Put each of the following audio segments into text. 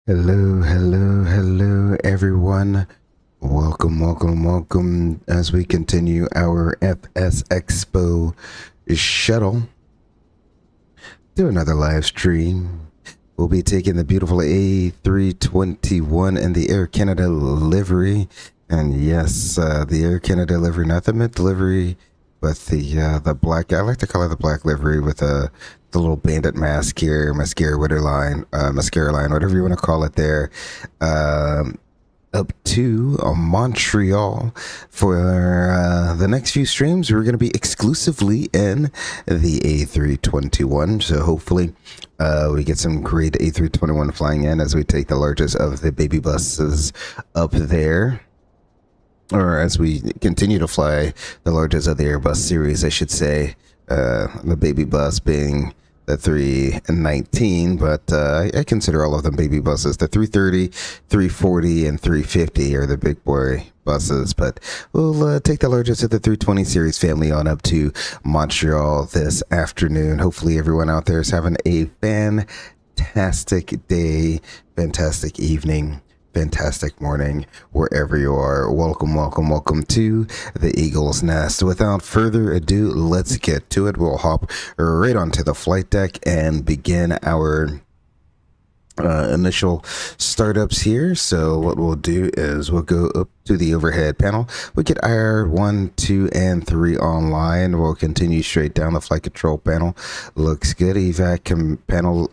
Hello, hello, hello, everyone. Welcome as we continue our FSExpo shuttle to another live stream. We'll be taking the beautiful A321 in the Air Canada livery. And yes, the Air Canada livery, not the mint livery, but the black, I like to call it the black livery with the little bandit mask here, mascara line, whatever you want to call it there. Up to Montreal for the next few streams. We're going to be exclusively in the A321, so hopefully we get some great A321 flying in as we take the largest of the baby buses up there, or as we continue to fly the largest of the Airbus series, I should say. The baby bus being the 319, but I consider all of them baby buses. The 330, 340, and 350 are the big boy buses, but we'll take the largest of the 320 series family on up to Montreal this afternoon. Hopefully everyone out there is having a fantastic day, fantastic evening, fantastic morning, wherever you are. Welcome to the Eagle's Nest. Without further ado, let's get to it. We'll hop right onto the flight deck and begin our initial startups here. So what we'll do is we'll go up to the overhead panel. We get IR 1, 2, and 3 online. We'll continue straight down. The flight control panel looks good. Evac panel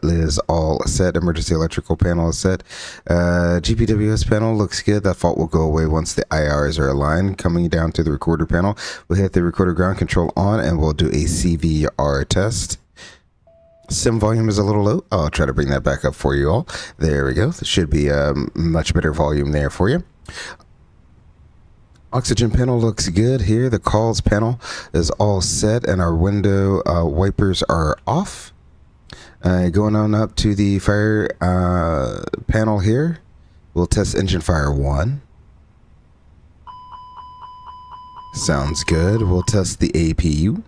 is all set. Emergency electrical panel is set. GPWS panel looks good. That fault will go away once the IRs are aligned. Coming down to the recorder panel, we'll hit the recorder ground control on and we'll do a CVR test. Sim volume is a little low. I'll try to bring that back up for you all. There we go. There should be a much better volume there for you. Oxygen panel looks good here. The calls panel is all set and our window wipers are off. Going on up to the fire panel here. We'll test engine fire 1. Sounds good. We'll test the APU.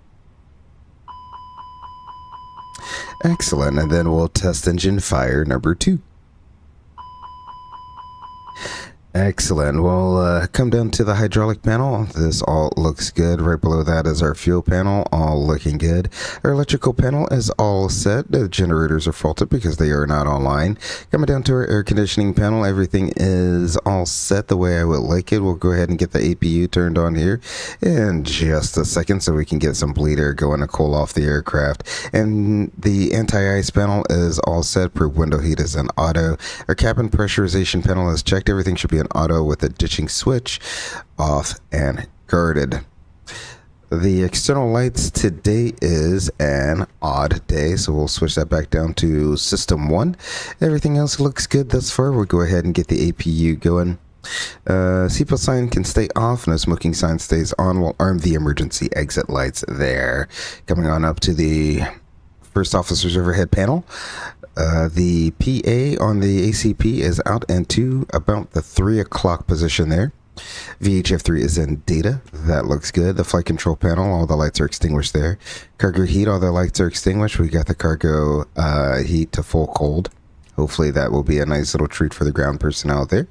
Excellent, and then we'll test engine fire number 2. Excellent. We'll come down to the hydraulic panel. This all looks good. Right below that is our fuel panel, all looking good. Our electrical panel is all set. The generators are faulted because they are not online. Coming down to our air conditioning panel, everything is all set the way I would like it. We'll go ahead and get the APU turned on here in just a second so we can get some bleed air going to cool off the aircraft. And the anti-ice panel is all set. Per window heat is an auto. Our cabin pressurization panel is checked. Everything should be an auto with a ditching switch off and guarded. The external lights today is an odd day, so we'll switch that back down to system 1. Everything else looks good thus far. We'll go ahead and get the APU going. Seatbelt sign can stay off. No smoking sign stays on. We'll arm the emergency exit lights there. Coming on up to the first officer's overhead panel. The PA on the ACP is out and to about the 3 o'clock position there. VHF3 is in data. That looks good. The flight control panel, all the lights are extinguished there. Cargo heat, all the lights are extinguished. We got the cargo heat to full cold. Hopefully that will be a nice little treat for the ground personnel there.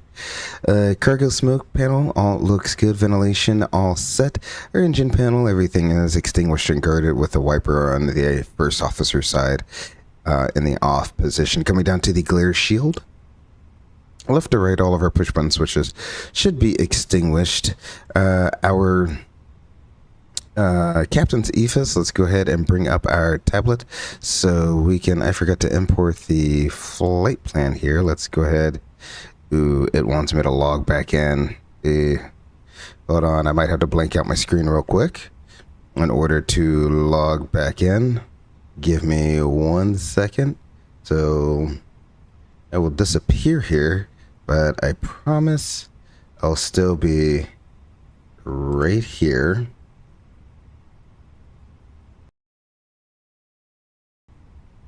Cargo smoke panel, all looks good. Ventilation, all set. Our engine panel, everything is extinguished and guarded with the wiper on the first officer side. In the off position. Coming down to the glare shield. Left to right, all of our push button switches should be extinguished. Our captain's EFIS, let's go ahead and bring up our tablet so we can, I forgot to import the flight plan here. Let's go ahead. Ooh, it wants me to log back in. Hold on, I might have to blank out my screen real quick in order to log back in. Give me 1 second. So I will disappear here, but I promise I'll still be right here.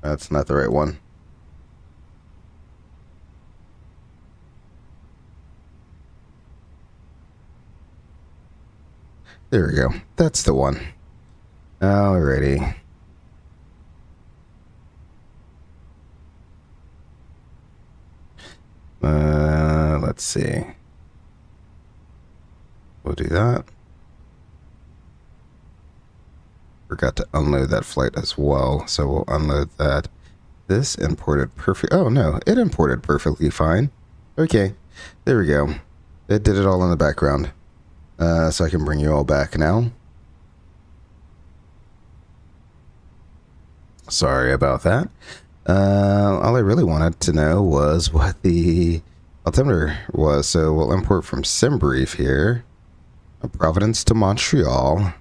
That's not the right one. There we go. That's the one. Alrighty. Let's see. We'll do that. Forgot to unload that flight as well, so we'll unload that. This imported perfect. Oh no, it imported perfectly fine. Okay, there we go. It did it all in the background. So I can bring you all back now. Sorry about that. All I really wanted to know was what the altimeter was, so we'll import from SimBrief here. Providence to Montreal.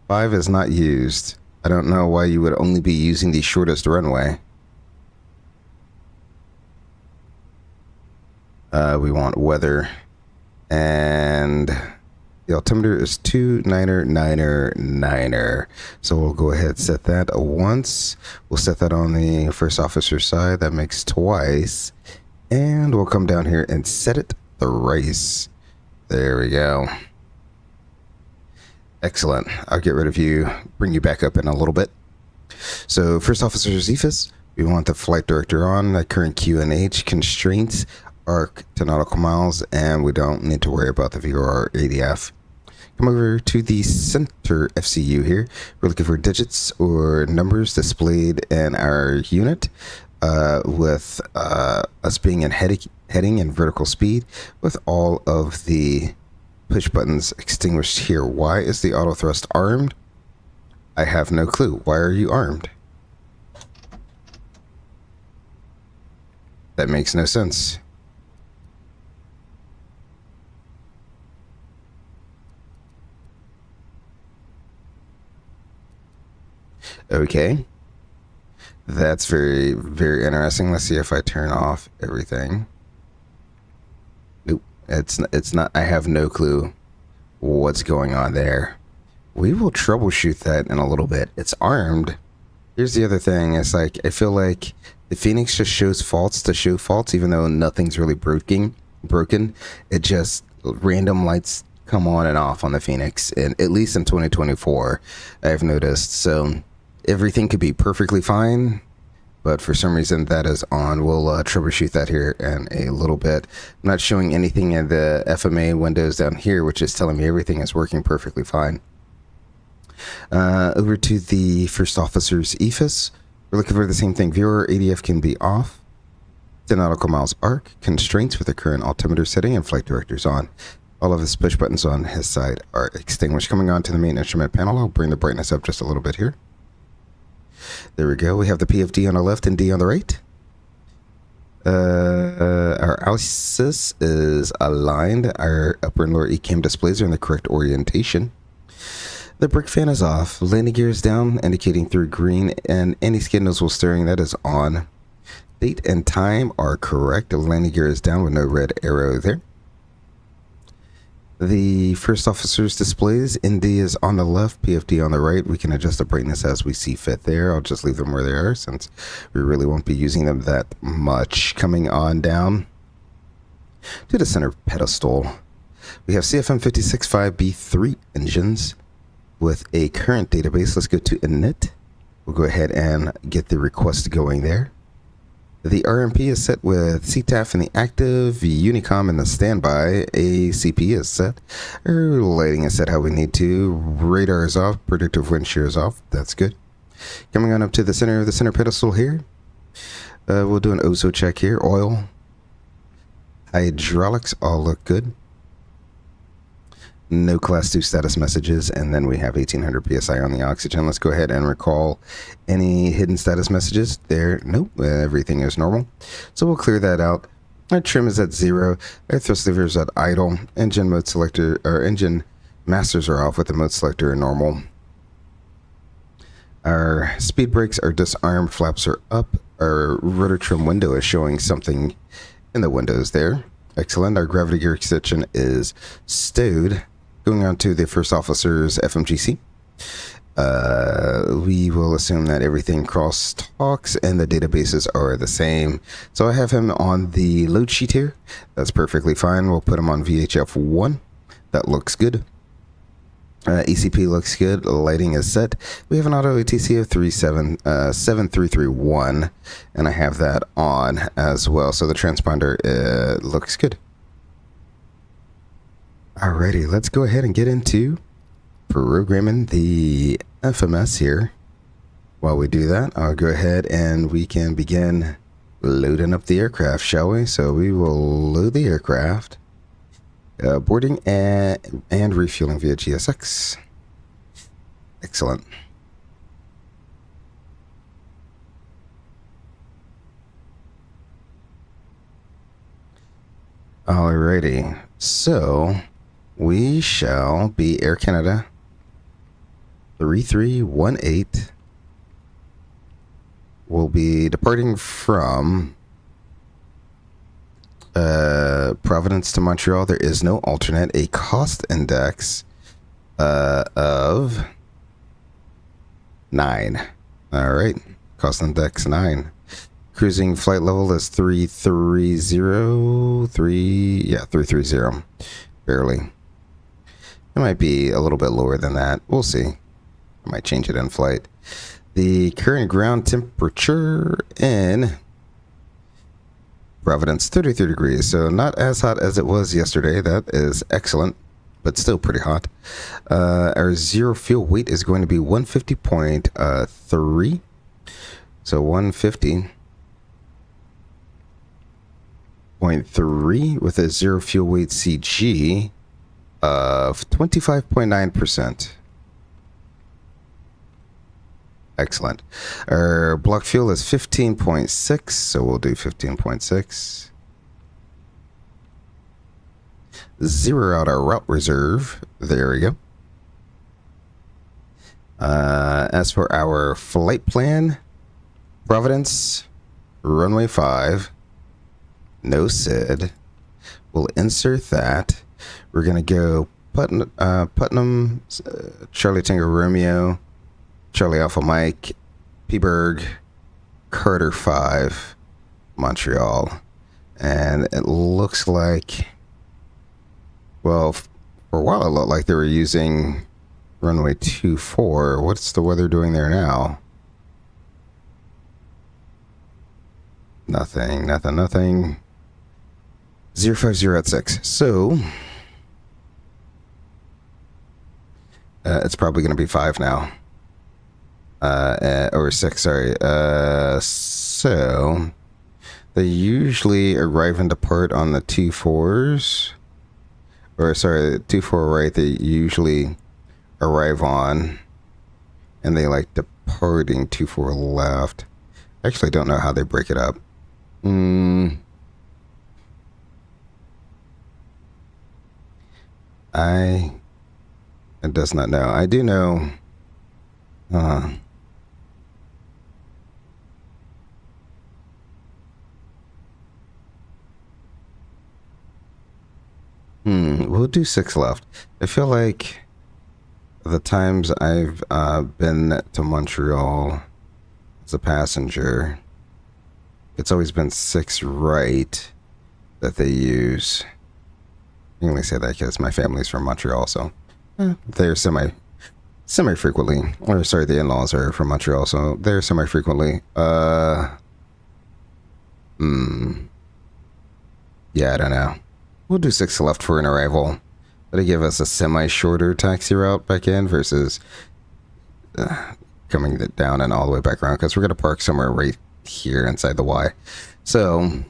5 is not used. I don't know why you would only be using the shortest runway. We want weather. And the altimeter is 2999er. So we'll go ahead and set that once. We'll set that on the first officer side. That makes twice. And we'll come down here and set it thrice. There we go. Excellent. I'll get rid of you, bring you back up in a little bit. So first officer Zephas, we want the flight director on, the current QNH, constraints, arc to nautical miles, and we don't need to worry about the VOR ADF. Come over to the center FCU here. We're looking for digits or numbers displayed in our unit, with us being in heading and vertical speed, with all of the push buttons extinguished here. Why is the auto thrust armed? I have no clue. Why are you armed? That makes no sense. Okay. That's very, very interesting. Let's see if I turn off everything. Nope. It's not. I have no clue what's going on there. We will troubleshoot that in a little bit. It's armed. Here's the other thing. It's like, I feel like the Fenix just shows faults to show faults, even though nothing's really broken. It just, random lights come on and off on the Fenix, and at least in 2024, I've noticed. So everything could be perfectly fine, but for some reason that is on. We'll troubleshoot that here in a little bit. I'm not showing anything in the FMA windows down here, which is telling me everything is working perfectly fine. Over to the first officer's EFIS. We're looking for the same thing. Viewer ADF can be off. 10 nautical miles arc. Constraints with the current altimeter setting and flight directors on. All of his push buttons on his side are extinguished. Coming on to the main instrument panel, I'll bring the brightness up just a little bit here. There we go. We have the PFD on the left and D on the right. Our ISIS is aligned. Our upper and lower ECAM displays are in the correct orientation. The brake fan is off. Landing gear is down, indicating through green, and any skid nozzle steering, that is on. Date and time are correct. The landing gear is down with no red arrow there. The first officer's displays, ND is on the left, PFD on the right. We can adjust the brightness as we see fit there. I'll just leave them where they are since we really won't be using them that much. Coming on down to the center pedestal, we have CFM 56.5B3 engines with a current database. Let's go to init. We'll go ahead and get the request going there. The RMP is set with CTAF in the active, Unicom in the standby, ACP is set, our lighting is set how we need to, radar is off, predictive wind shear is off, that's good. Coming on up to the center of the center pedestal here, we'll do an OSO check here. Oil, hydraulics all look good. No class 2 status messages, and then we have 1800 psi on the oxygen. Let's go ahead and recall any hidden status messages there. Nope, everything is normal. So we'll clear that out. Our trim is at 0. Our thrust lever is at idle. Engine mode selector, or engine masters are off with the mode selector normal. Our speed brakes are disarmed, flaps are up. Our rotor trim window is showing something in the windows there. Excellent. Our gravity gear extension is stowed. Going on to the first officer's FMGC. We will assume that everything cross talks and the databases are the same. So I have him on the load sheet here. That's perfectly fine. We'll put him on VHF 1. That looks good. ECP looks good. Lighting is set. We have an auto ATC of 7331, and I have that on as well. So the transponder looks good. Alrighty, let's go ahead and get into programming the FMS here. While we do that, I'll go ahead and we can begin loading up the aircraft, shall we? So we will load the aircraft. Boarding and refueling via GSX. Excellent. Alrighty, so we shall be Air Canada 3318. We'll be departing from Providence to Montreal. There is no alternate. A cost index of 9. All right, cost index 9. Cruising flight level is 330. Barely. It might be a little bit lower than that. We'll see. I might change it in flight. The current ground temperature in Providence, 33 degrees, so not as hot as it was yesterday. That is excellent, but still pretty hot. Our zero fuel weight is going to be 150.3. So 150.3 with a zero fuel weight CG of 25.9%. Excellent. Our block fuel is 15.6, so we'll do 15.6. Zero out our route reserve. There we go. As for our flight plan, Providence, runway 5, no SID. We'll insert that. We're going to go Putnam, Charlie Tango Romeo, Charlie Alpha Mike, Peaburg, Carter 5, Montreal. And it looks like, well, for a while it looked like they were using runway 24. What's the weather doing there now? Nothing. 050 at 6. So it's probably going to be 5 now. Or 6, sorry. So they usually arrive and depart on the 24s. Or sorry, 24 right, they usually arrive on, and they like departing 24 left. I actually don't know how they break it up. It does not know. I do know. We'll do 6 left. I feel like the times I've been to Montreal as a passenger, it's always been 6 right that they use. I can only say that because my family's from Montreal, so they're semi-frequently, or sorry, the in-laws are from Montreal, so they're semi-frequently. Yeah, I don't know. We'll do 6 left for an arrival. That'll give us a semi-shorter taxi route back in versus coming down and all the way back around, because we're going to park somewhere right here inside the Y. So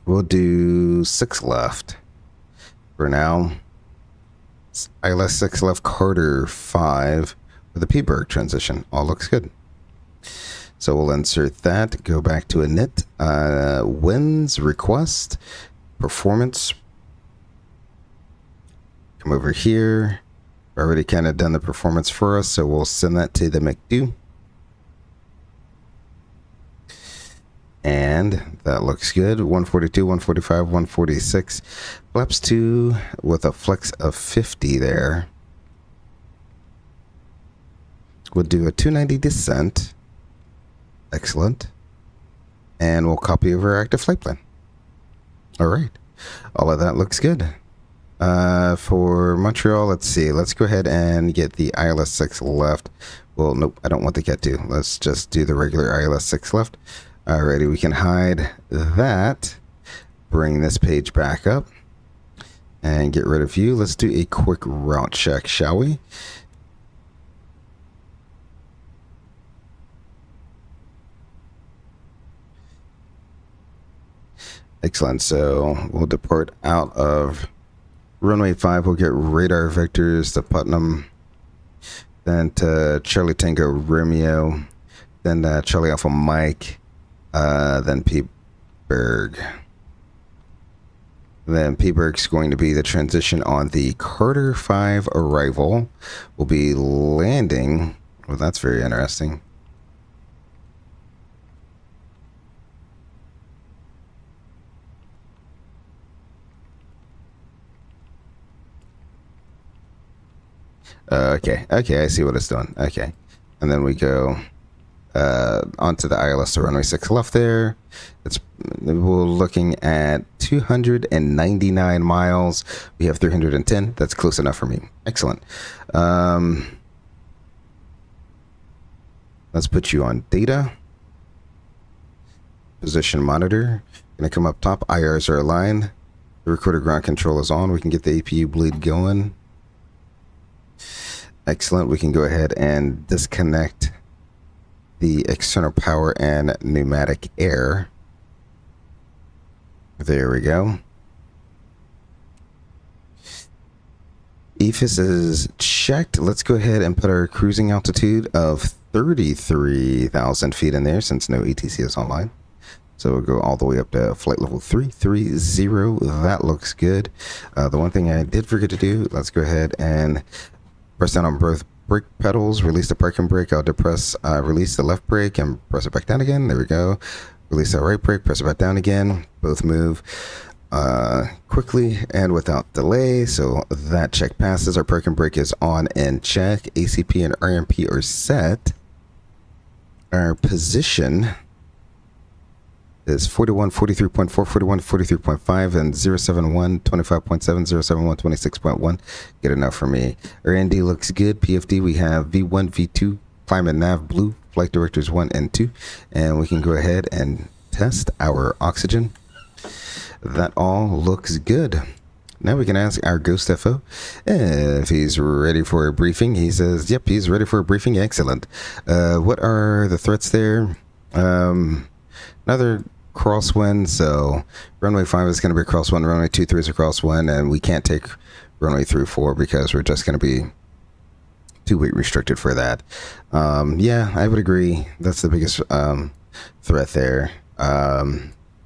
we'll do 6 left for now. ILS 6 left, Carter 5 with a Peaburg transition. All looks good. So we'll insert that, go back to init, wins request, performance. Come over here. Already kind of done the performance for us, so we'll send that to the McDo. And that looks good. 142, 145, 146. Flaps 2 with a flex of 50 there. We'll do a 290 descent. Excellent. And we'll copy over our active flight plan. All right. All of that looks good. For Montreal, let's see. Let's go ahead and get the ILS 6 left. Well, nope, I don't want the Cat 2. Let's just do the regular ILS 6 left. Alrighty, we can hide that. Bring this page back up. And get rid of you. Let's do a quick route check, shall we? Excellent. So we'll depart out of runway 5. We'll get radar vectors to Putnam, then to Charlie Tango Romeo, then Charlie Alpha Mike, then Pittsburgh. Then Pittsburgh's going to be the transition on the Carter 5 arrival. We'll be landing. Well, that's very interesting. Okay, I see what it's doing. Okay, and then we go onto the ILS to runway 6 left there. We're looking at 299 miles. We have 310. That's close enough for me. Excellent. Let's put you on data. Position monitor. Gonna come up top. IRs are aligned. The recorder ground control is on. We can get the APU bleed going. Excellent. We can go ahead and disconnect the external power and pneumatic air. There we go. EFIS is checked. Let's go ahead and put our cruising altitude of 33,000 feet in there since no ETC is online. So we'll go all the way up to flight level 330. That looks good. The one thing I did forget to do, let's go ahead and press down on both brake pedals, release the parking brake. I'll release the left brake and press it back down again. There we go. Release that right brake, press it back down again. Both move quickly and without delay. So that check passes. Our parking brake is on and check. ACP and RMP are set. Our position is 41, 43.4, 41, 43.5, and 071, 25.7, 071, 26.1. Good enough for me. Our ND looks good. PFD, we have V1, V2, climate nav blue, flight directors 1 and 2. And we can go ahead and test our oxygen. That all looks good. Now we can ask our Ghost FO if he's ready for a briefing. He says, yep, he's ready for a briefing. Excellent. What are the threats there? Another crosswind, so runway 5 is going to be a crosswind, runway 23 is a crosswind, and we can't take runway 34 because we're just going to be too weight restricted for that. Yeah, I would agree. That's the biggest threat there.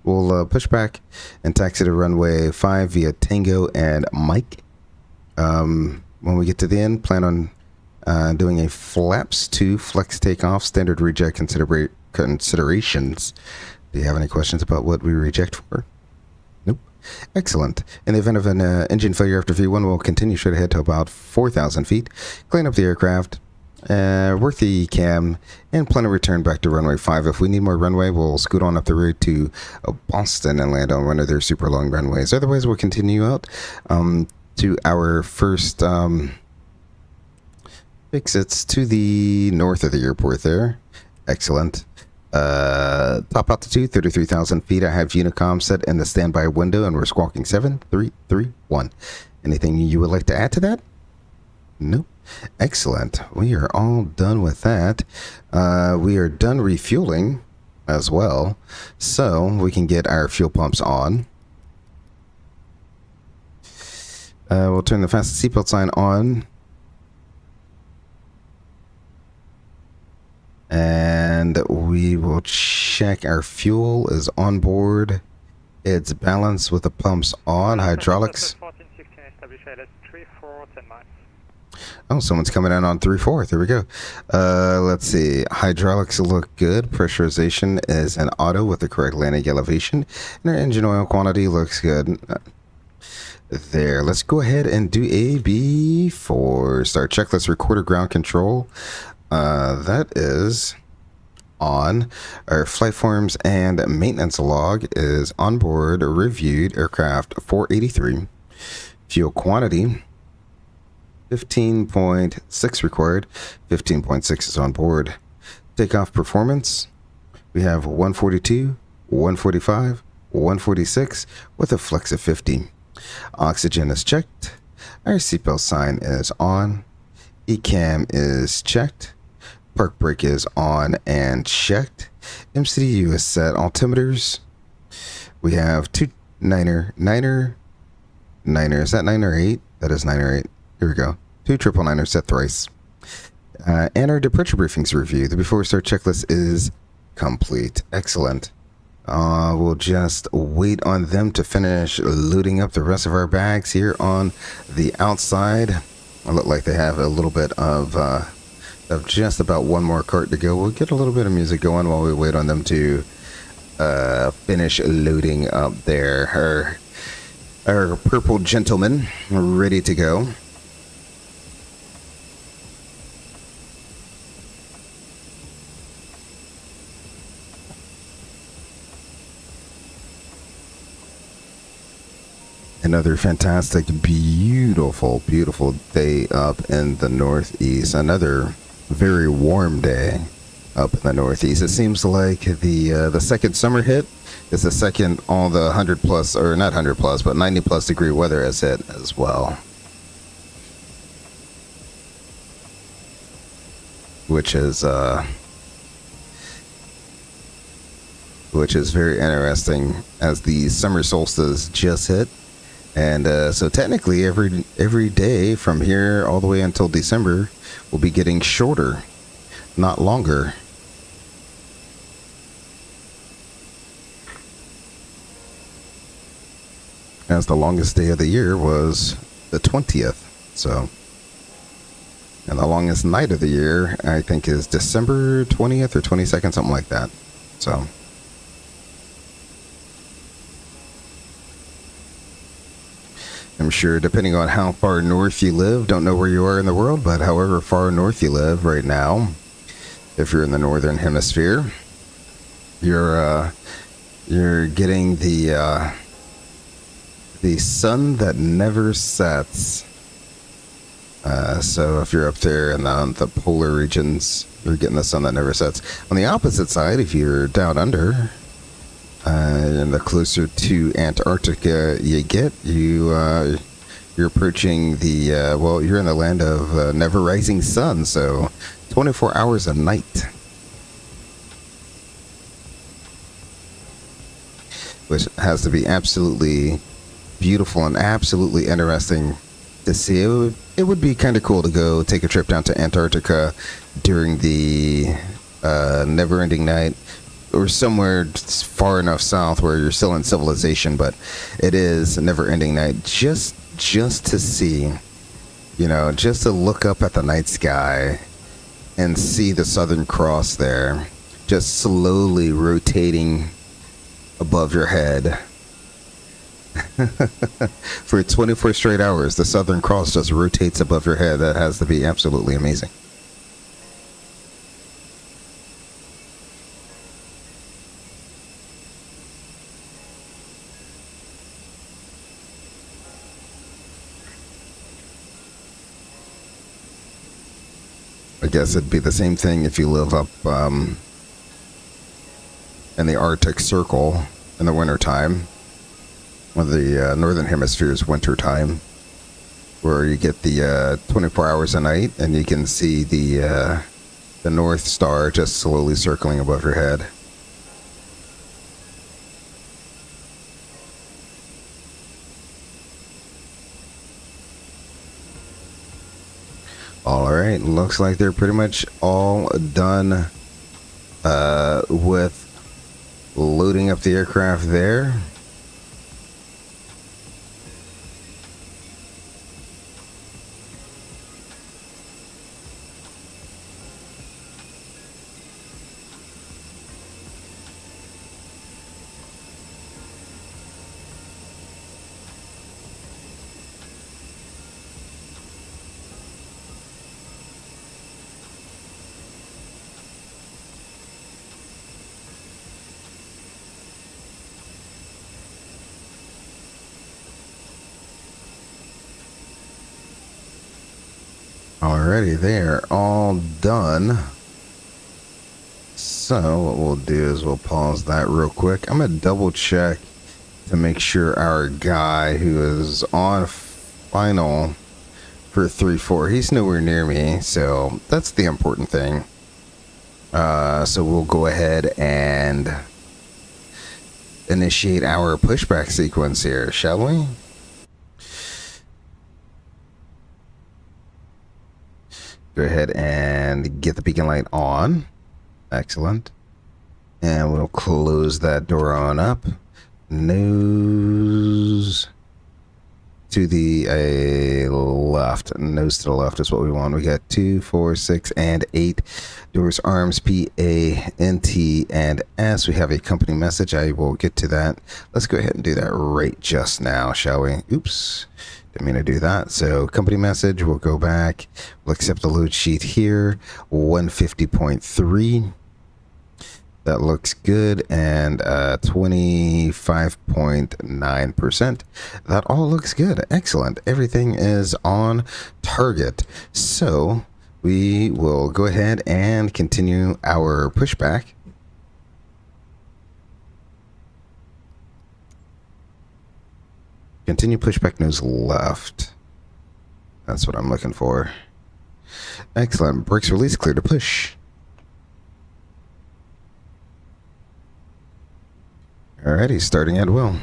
We'll push back and taxi to runway 5 via Tango and Mike. When we get to the end, plan on doing a flaps 2 flex takeoff, standard reject considerations. Do you have any questions about what we reject for? Nope. Excellent. In the event of an engine failure after V1, we'll continue straight ahead to about 4,000 feet, clean up the aircraft, work the cam, and plan a return back to runway 5. If we need more runway, we'll scoot on up the road to Boston and land on one of their super long runways. Otherwise, we'll continue out to our first exits to the north of the airport there. Excellent. Top altitude 33,000 feet. I have Unicom set in the standby window and we're squawking 7331. Anything you would like to add to that? Nope. Excellent. We are all done with that. We are done refueling as well, so we can get our fuel pumps on. We'll turn the fastest seatbelt sign on. And we will check our fuel is on board. It's balanced with the pumps on. Hydraulics. Oh, someone's coming in on 3-4. There we go. Let's see. Hydraulics look good. Pressurization is an auto with the correct landing elevation. And our engine oil quantity looks good. There. Let's go ahead and do a B4 start checklist recorder ground control. That is on. Our flight forms and maintenance log is on board reviewed aircraft 483. Fuel quantity, 15.6 required, 15.6 is on board. Takeoff performance, we have 142, 145, 146 with a flex of 50. Oxygen is checked. Our seatbelt sign is on. ECAM is checked. Park brake is on and checked. MCDU is set. Altimeters, we have two niner. Is that 9 or 8? That is 9 or 8. Here we go. 2 999 set thrice. And our departure briefings review. The before start checklist is complete. Excellent. We'll just wait on them to finish loading up the rest of our bags here on the outside. It look like they have a little bit of just about one more cart to go. We'll get a little bit of music going while we wait on them to finish loading up there. Our purple gentleman ready to go. Another fantastic, beautiful day up in the Northeast. Another very warm day up in the Northeast. It seems like the second summer hit. It's the second all the 100 plus, or not 100 plus, but 90 plus degree weather has hit as well. Which is very interesting as the summer solstice just hit. And so technically every day from here all the way until December will be getting shorter, not longer. As the longest day of the year was the 20th. So, and the longest night of the year, I think, is December 20th or 22nd, something like that. So, I'm sure depending on how far north you live, don't know where you are in the world, but however far north you live right now, if you're in the northern hemisphere, you're getting the sun that never sets. So if you're up there in the polar regions, you're getting the sun that never sets. On the opposite side, if you're down under, and the closer to Antarctica you get, you're approaching the well, you're in the land of never rising sun, so 24 hours a night, which has to be absolutely beautiful and absolutely interesting to see. It would be kind of cool to go take a trip down to Antarctica during the never-ending night, or somewhere far enough south where you're still in civilization, but it is a never-ending night. Just to see, just to look up at the night sky and see the Southern Cross there, just slowly rotating above your head. For 24 straight hours, the Southern Cross just rotates above your head. That has to be absolutely amazing. I guess it'd be the same thing if you live up in the Arctic Circle in the wintertime, or the northern hemisphere's wintertime, where you get the 24 hours a night and you can see the North Star just slowly circling above your head. All right, looks like they're pretty much all done with loading up the aircraft there. Alrighty, they're all done. So what we'll do is we'll pause that real quick. I'm gonna double check to make sure our guy who is on final for 3-4, he's nowhere near me, so that's the important thing. So we'll go ahead and initiate our pushback sequence here, shall we? Go ahead and get the beacon light on. Excellent. And we'll close that door on up. Nose to the left. Nose to the left is what we want. We got 2, 4, 6, and 8 doors, arms, P, A, N, T, and S. We have a company message. I will get to that. Let's go ahead and do that right just now, shall we? Oops. Didn't mean to do that. So company message, we'll go back. We'll accept the load sheet here. 150.3. That looks good, and 25.9%. That all looks good. Excellent. Everything is on target. So we will go ahead and continue our pushback. Continue pushback nose left. That's what I'm looking for. Excellent. Brakes release, clear to push. Alrighty, starting at will.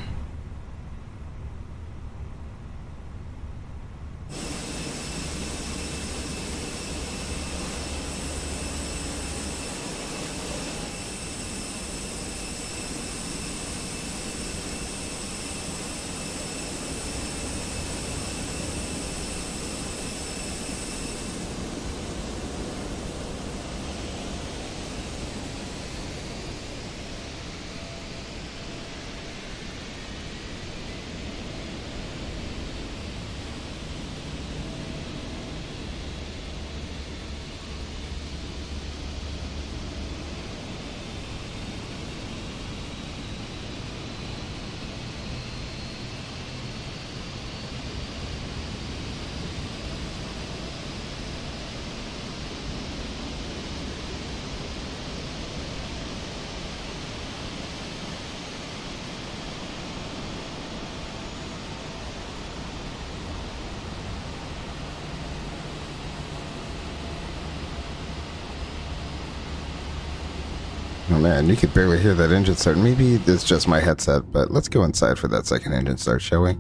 Oh man, you could barely hear that engine start. Maybe it's just my headset, but let's go inside for that second engine start, shall we?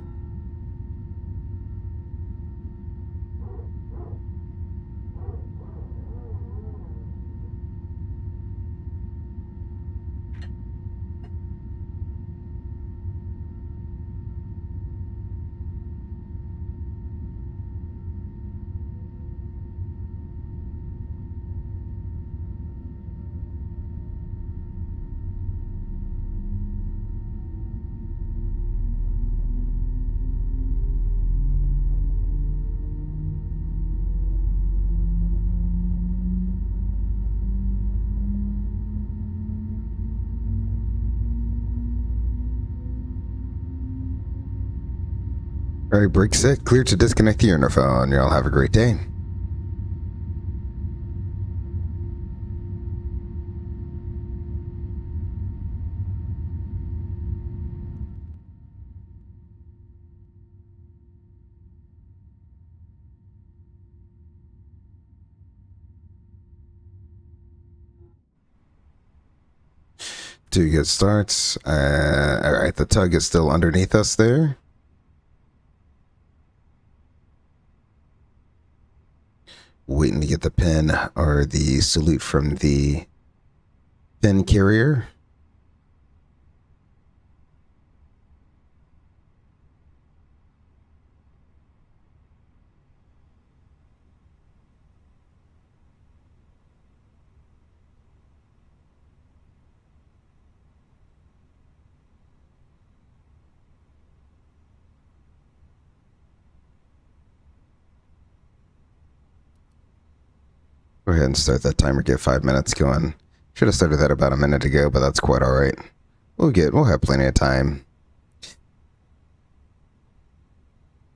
Alright, brake set, clear to disconnect the interphone. Y'all have a great day. Two good starts. Alright, the tug is still underneath us there. Waiting to get the pin or the salute from the pin carrier. Go ahead and start that timer. Get 5 minutes going. Should have started that about a minute ago, but that's quite all right. We'll have plenty of time.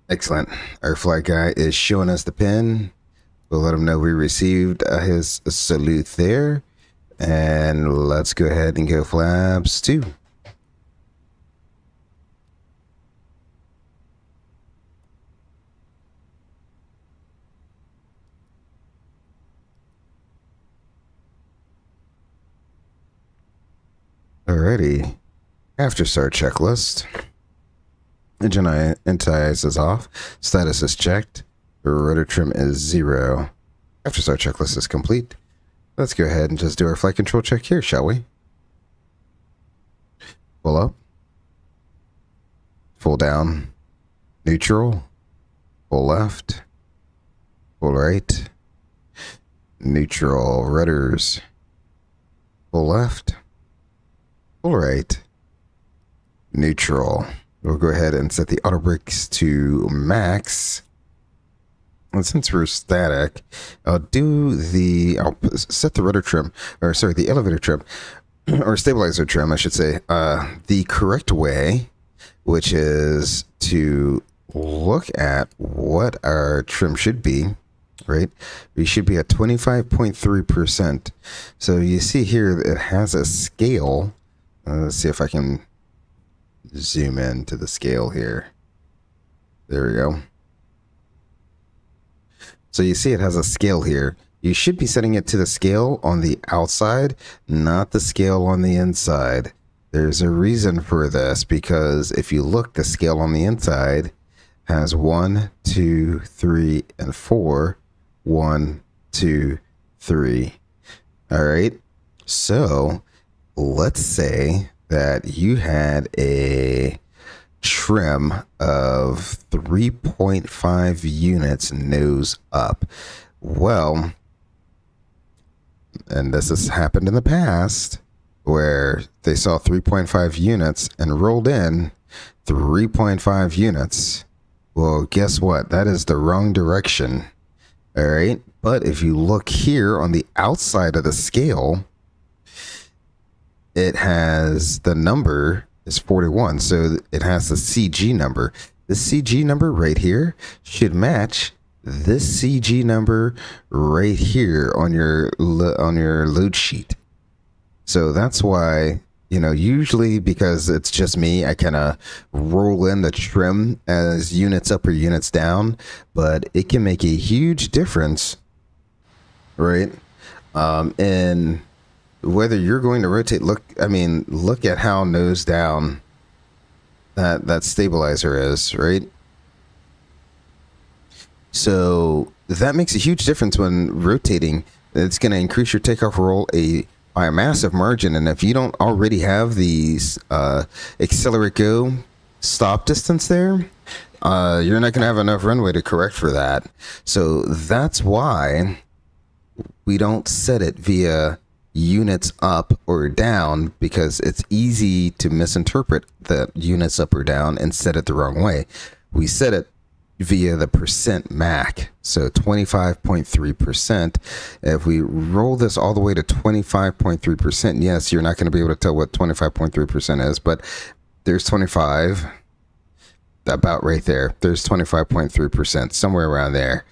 Excellent. Our flight guy is showing us the pin. We'll let him know we received his salute there. And let's go ahead and go flaps 2. Alrighty. After start checklist. Engine anti-ice is off. Status is checked. Rudder trim is 0. After start checklist is complete. Let's go ahead and just do our flight control check here, shall we? Full up. Full down. Neutral. Full left. Full right. Neutral. Rudders. Full left. Full right. Neutral. We'll go ahead and set the auto brakes to max. And since we're static, I'll set the rudder trim, or sorry, the elevator trim, or stabilizer trim, I should say, the correct way, which is to look at what our trim should be, right? We should be at 25.3%. So you see here, it has a scale. Let's see if I can zoom in to the scale here. There we go. So you see it has a scale here. You should be setting it to the scale on the outside, not the scale on the inside. There's a reason for this, because if you look, the scale on the inside has 1, 2, 3, and 4. 1, 2, 3. All right. So let's say that you had a trim of 3.5 units nose up. Well, and this has happened in the past where they saw 3.5 units and rolled in 3.5 units. Well, guess what? That is the wrong direction. All right. But if you look here on the outside of the scale, it has the number is 41. So it has the CG number. The CG number right here should match this CG number right here on your load sheet. So that's why, you know, usually because it's just me, I kind of roll in the trim as units up or units down, but it can make a huge difference, right? And whether you're going to rotate, look at how nose down that stabilizer is, right? So that makes a huge difference when rotating. It's going to increase your takeoff roll by a massive margin. And if you don't already have these accelerate go stop distance there, you're not going to have enough runway to correct for that. So that's why we don't set it via units up or down, because it's easy to misinterpret the units up or down and set it the wrong way. We set it via the percent MAC, so 25.3%. If we roll this all the way to 25.3%, yes, you're not going to be able to tell what 25.3% is, but there's 25, about right there. There's 25.3%, somewhere around there.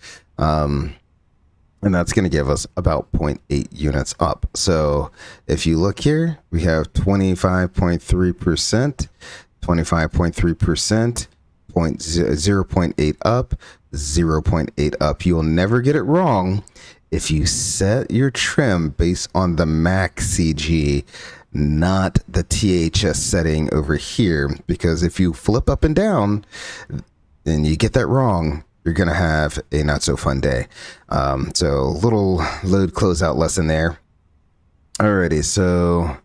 And that's going to give us about 0.8 units up. So if you look here, we have 25.3%, 25.3%, 0.8 up, 0.8 up. You'll never get it wrong if you set your trim based on the MAC CG, not the THS setting over here. Because if you flip up and down and you get that wrong, you're going to have a not so fun day. So little load closeout lesson there. Alrighty, so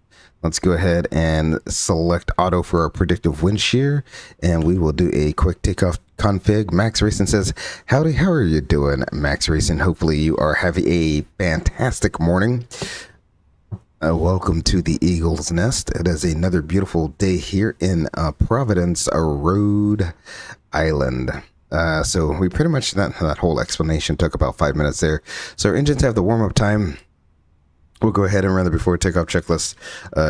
let's go ahead and select auto for our predictive wind shear, and we will do a quick takeoff config. Max Racing says, howdy, how are you doing, Max Racing? Hopefully you are having a fantastic morning. Welcome to the Eagle's Nest. It is another beautiful day here in Providence, Rhode Island. So we pretty much, that whole explanation took about 5 minutes there. So our engines have the warm-up time. We'll go ahead and run the before takeoff checklist,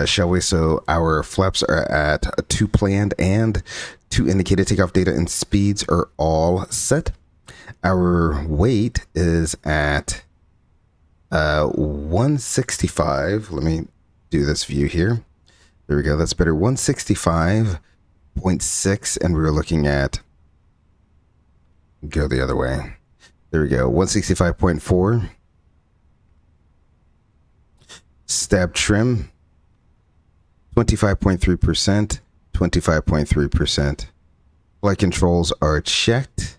shall we? So our flaps are at 2 planned and 2 indicated takeoff data and speeds are all set. Our weight is at 165. Let me do this view here. There we go. That's better. 165.6, and we were looking at, go the other way. There we go. 165.4. Stab trim, 25.3%, 25.3%. Flight controls are checked.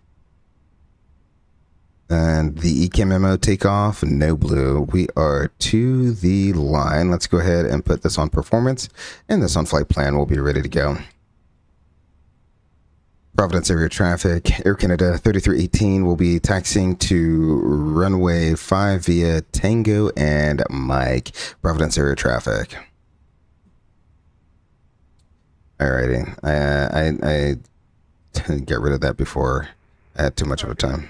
And the ECAM takeoff, no blue. We are to the line. Let's go ahead and put this on performance, and this on flight plan. We'll be ready to go. Providence area traffic, Air Canada 3318 will be taxiing to runway 5 via Tango and Mike. Providence area traffic. Alrighty, I get rid of that before I had too much of a time.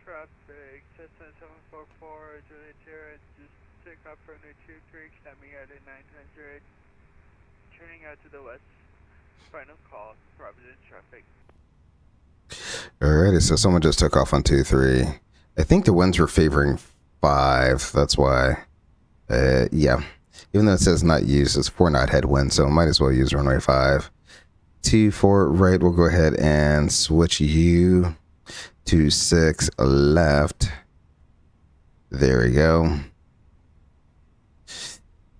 Traffic, Cessna 744, Juliet Sierra, just take off from the 23, coming out at 900, turning out to the west. Final call, Providence traffic. Alrighty, so someone just took off on 23. I think the winds were favoring 5, that's why. Yeah. Even though it says not used, it's 4 knot headwind, so might as well use runway 5. 24 right, we'll go ahead and switch you to 6 left. There we go.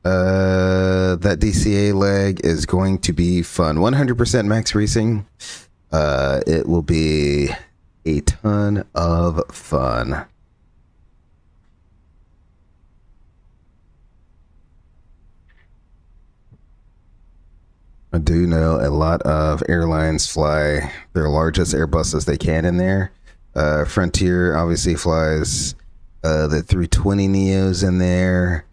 That DCA leg is going to be fun. 100% max racing. It will be a ton of fun. I do know a lot of airlines fly their largest Airbuses they can in there. Frontier obviously flies the 320 Neos in there.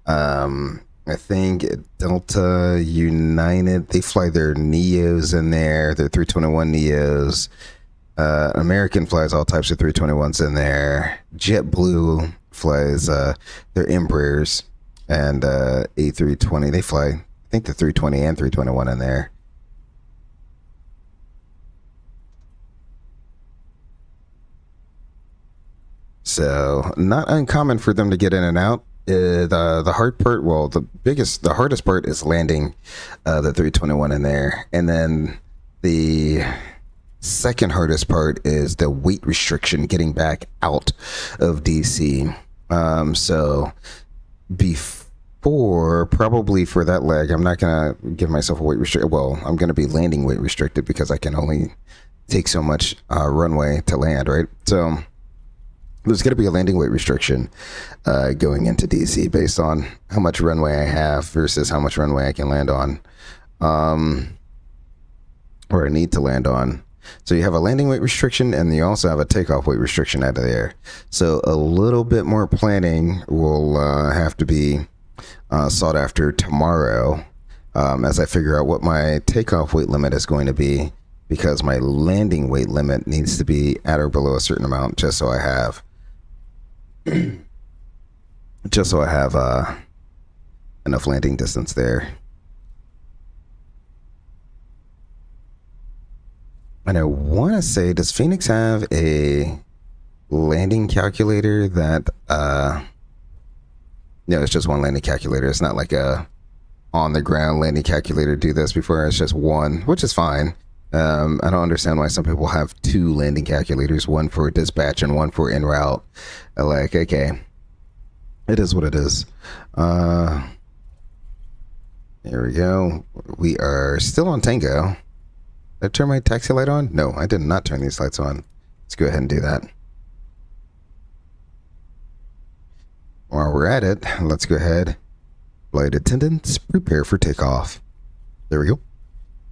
I think Delta, United, they fly their Neos in there, their 321 Neos. American flies all types of 321s in there. JetBlue flies their Embraers and A320. They fly, I think, the 320 and 321 in there. So not uncommon for them to get in and out. The hard part, well, the hardest part is landing the 321 in there, and then the second hardest part is the weight restriction getting back out of DC. So before, probably for that leg, I'm not gonna give myself a weight restriction. Well, I'm gonna be landing weight restricted because I can only take so much runway to land, right? So there's going to be a landing weight restriction going into DC based on how much runway I have versus how much runway I can land on, or I need to land on. So you have a landing weight restriction, and you also have a takeoff weight restriction out of there. So a little bit more planning will have to be sought after tomorrow as I figure out what my takeoff weight limit is going to be, because my landing weight limit needs to be at or below a certain amount just so I have enough landing distance there. And I want to say, does Fenix have a landing calculator that no, it's just one landing calculator. It's not like a on the ground landing calculator do this before. It's just one, which is fine. I don't understand why some people have 2 landing calculators, one for dispatch and one for en route. Like, okay, it is what it is. Here we go. We are still on Tango. Did I turn my taxi light on? No, I did not turn these lights on. Let's go ahead and do that. While we're at it, let's go ahead. Flight attendants, prepare for takeoff. There we go.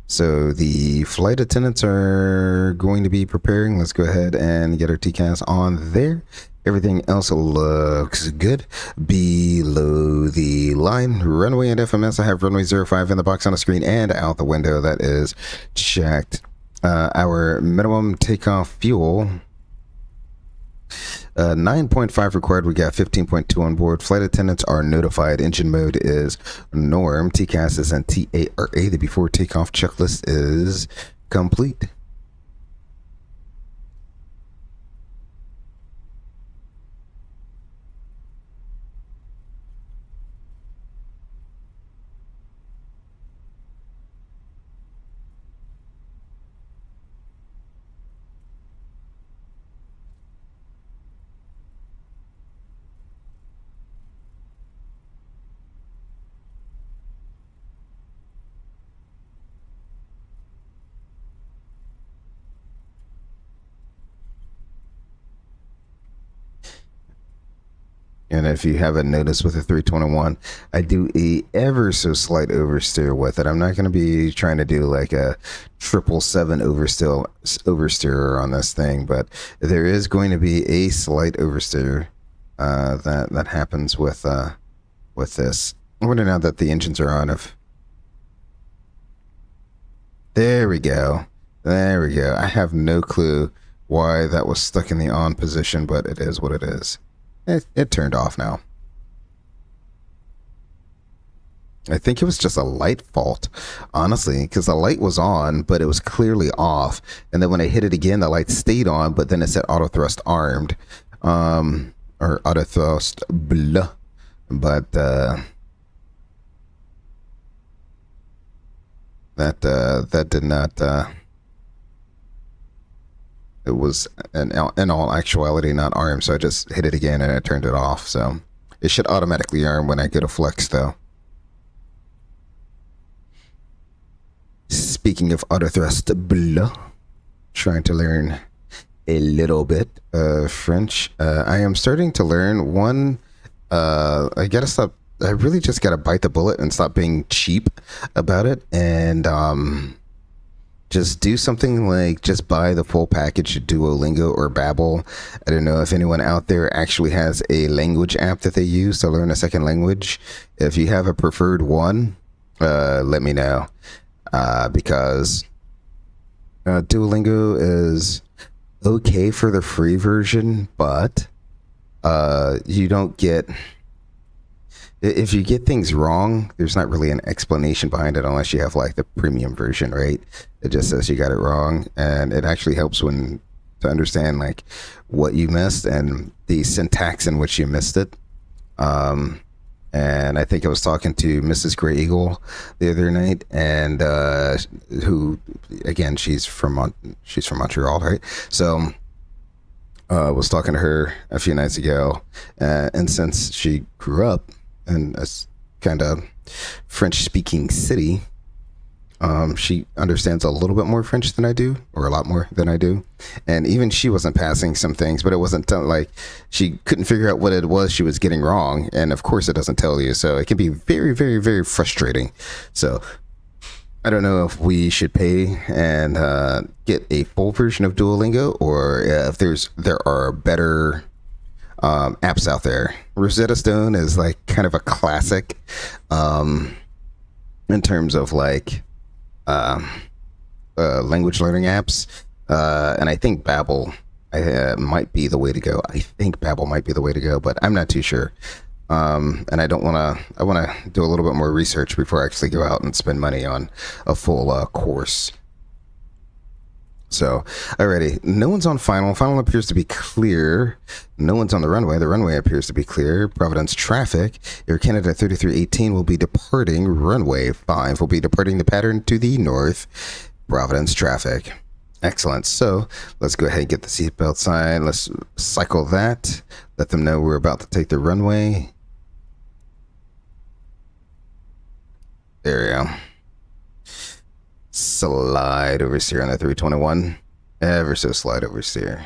So the flight attendants are going to be preparing. Let's go ahead and get our TCAS on there. Everything else looks good. Below the line, runway and FMS. I have runway 05 in the box on the screen and out the window. That is checked. Our minimum takeoff fuel, 9.5 required. We got 15.2 on board. Flight attendants are notified. Engine mode is norm. TCAS is in TARA. The before takeoff checklist is complete. And if you haven't noticed with the 321, I do a ever so slight oversteer with it. I'm not going to be trying to do like a 777 oversteer on this thing, but there is going to be a slight oversteer that happens with this. I wonder now that the engines are on if. There we go. There we go. I have no clue why that was stuck in the on position, but it is what it is. It turned off now. I think it was just a light fault, honestly, because the light was on, but it was clearly off. And then when I hit it again, the light stayed on, but then it said auto thrust armed, or auto thrust blah. But that did not. It was in all actuality not armed, so I just hit it again and it turned it off. So it should automatically arm when I go to flex, though. Speaking of auto thrust blah, trying to learn a little bit of French. I am starting to learn one. I gotta stop. I really just gotta bite the bullet and stop being cheap about it, and just do something like just buy the full package, Duolingo or Babbel. I don't know if anyone out there actually has a language app that they use to learn a second language. If you have a preferred one, let me know, because Duolingo is okay for the free version, but you don't get. If you get things wrong, there's not really an explanation behind it unless you have like the premium version, right? It just says you got it wrong, and it actually helps to understand like what you missed and the syntax in which you missed it. And I think I was talking to Mrs. Grey Eagle the other night, and who, again, she's from Montreal, right? So I was talking to her a few nights ago, and since she grew up in a kind of French-speaking city, she understands a little bit more French than I do, or a lot more than I do. And even she wasn't passing some things, but it wasn't like she couldn't figure out what it was she was getting wrong. And of course, it doesn't tell you, so it can be very, very, very frustrating. So I don't know if we should pay and get a full version of Duolingo, or if there are better apps out there. Rosetta Stone is like kind of a classic in terms of like language learning apps, and I think Babbel might be the way to go. But I'm not too sure. And I want to do a little bit more research before I actually go out and spend money on a full course. So, alrighty, no one's on final. Final appears to be clear. No one's on the runway. The runway appears to be clear. Providence traffic. Air Canada 3318 will be departing. Runway 5 will be departing the pattern to the north. Providence traffic. Excellent. So, let's go ahead and get the seatbelt sign. Let's cycle that. Let them know we're about to take the runway. There we go. Slide oversteer on the 321. Ever so slide oversteer.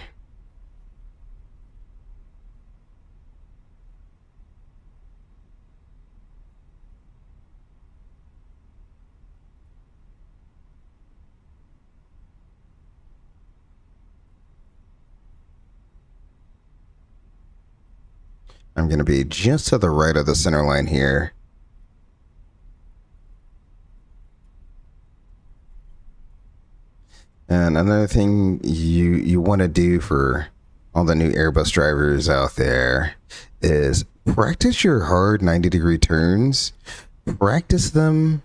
I'm going to be just to the right of the center line here. And another thing you want to do for all the new Airbus drivers out there is practice your hard 90-degree turns. Practice them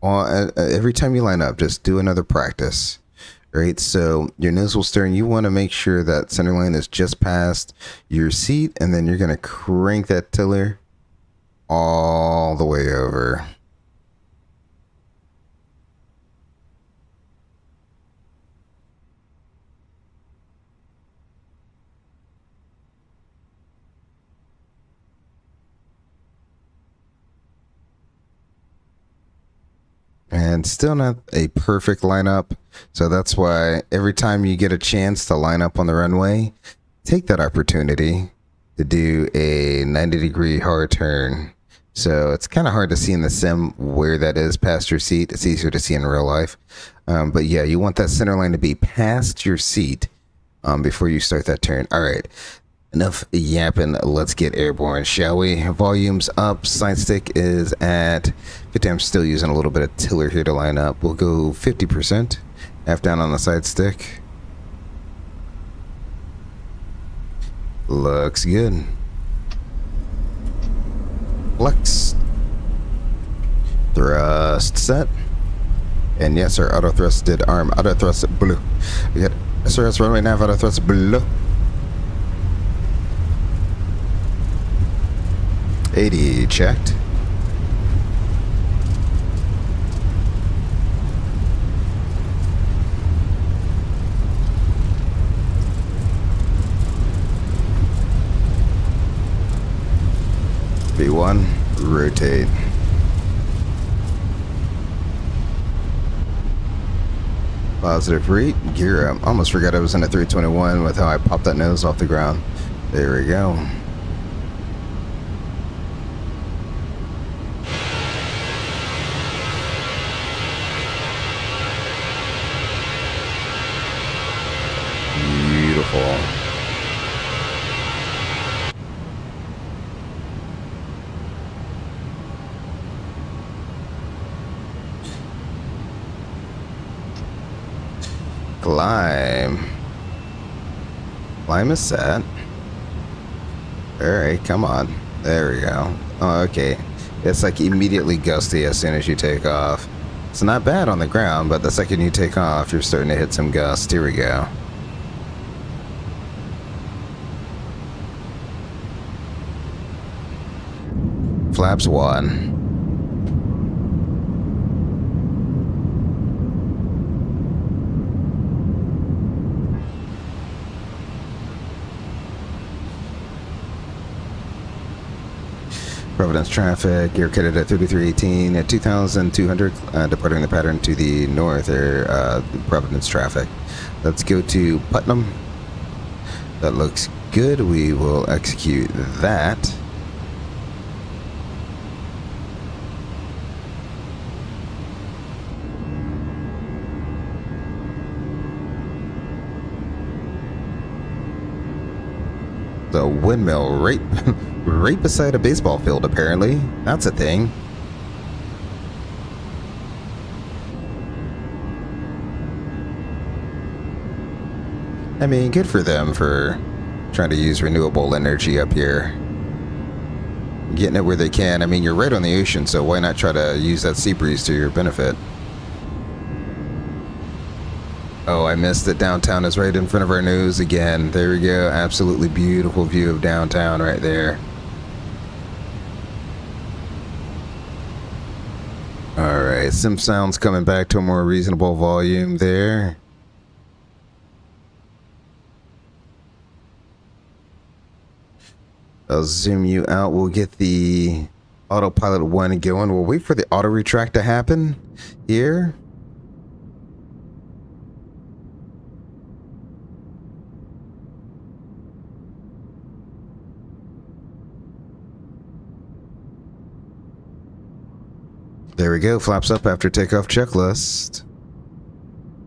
every time you line up. Just do another practice, right? So your nose will steering. You want to make sure that center line is just past your seat, and then you're going to crank that tiller all the way over. And still not a perfect lineup. So that's why every time you get a chance to line up on the runway, take that opportunity to do a 90-degree hard turn. So it's kind of hard to see in the sim where that is past your seat. It's easier to see in real life. But yeah, you want that center line to be past your seat before you start that turn. All right. Enough yapping. Let's get airborne, shall we? Volume's up. Side stick is at 50. I'm still using a little bit of tiller here to line up. We'll go 50%. Half down on the side stick. Looks good. Flex. Thrust set. And yes, sir, auto thrust did arm. Auto thrust blue. We got SRS runway nav, auto thrust blue. 80 checked. V1, rotate. Positive rate, gear up. Almost forgot I was in a 321 with how I popped that nose off the ground. There we go. Beautiful. Climb. Climb is set. Alright, come on. There we go. Oh, okay. It's like immediately gusty as soon as you take off. It's not bad on the ground, but the second you take off, you're starting to hit some gust. Here we go. Flaps 1. Providence traffic, you're headed at 3318 at 2200, departing the pattern to the north there, Providence traffic. Let's go to Putnam. That looks good. We will execute that. The windmill right, right beside a baseball field, apparently. That's a thing. I mean, good for them for trying to use renewable energy up here. Getting it where they can. I mean, you're right on the ocean, so why not try to use that sea breeze to your benefit? Oh, I missed it. Downtown is right in front of our nose again. There we go. Absolutely beautiful view of downtown right there. Alright, sim sounds coming back to a more reasonable volume there. I'll zoom you out. We'll get the autopilot 1 going. We'll wait for the auto retract to happen here. There we go. Flaps up after takeoff checklist.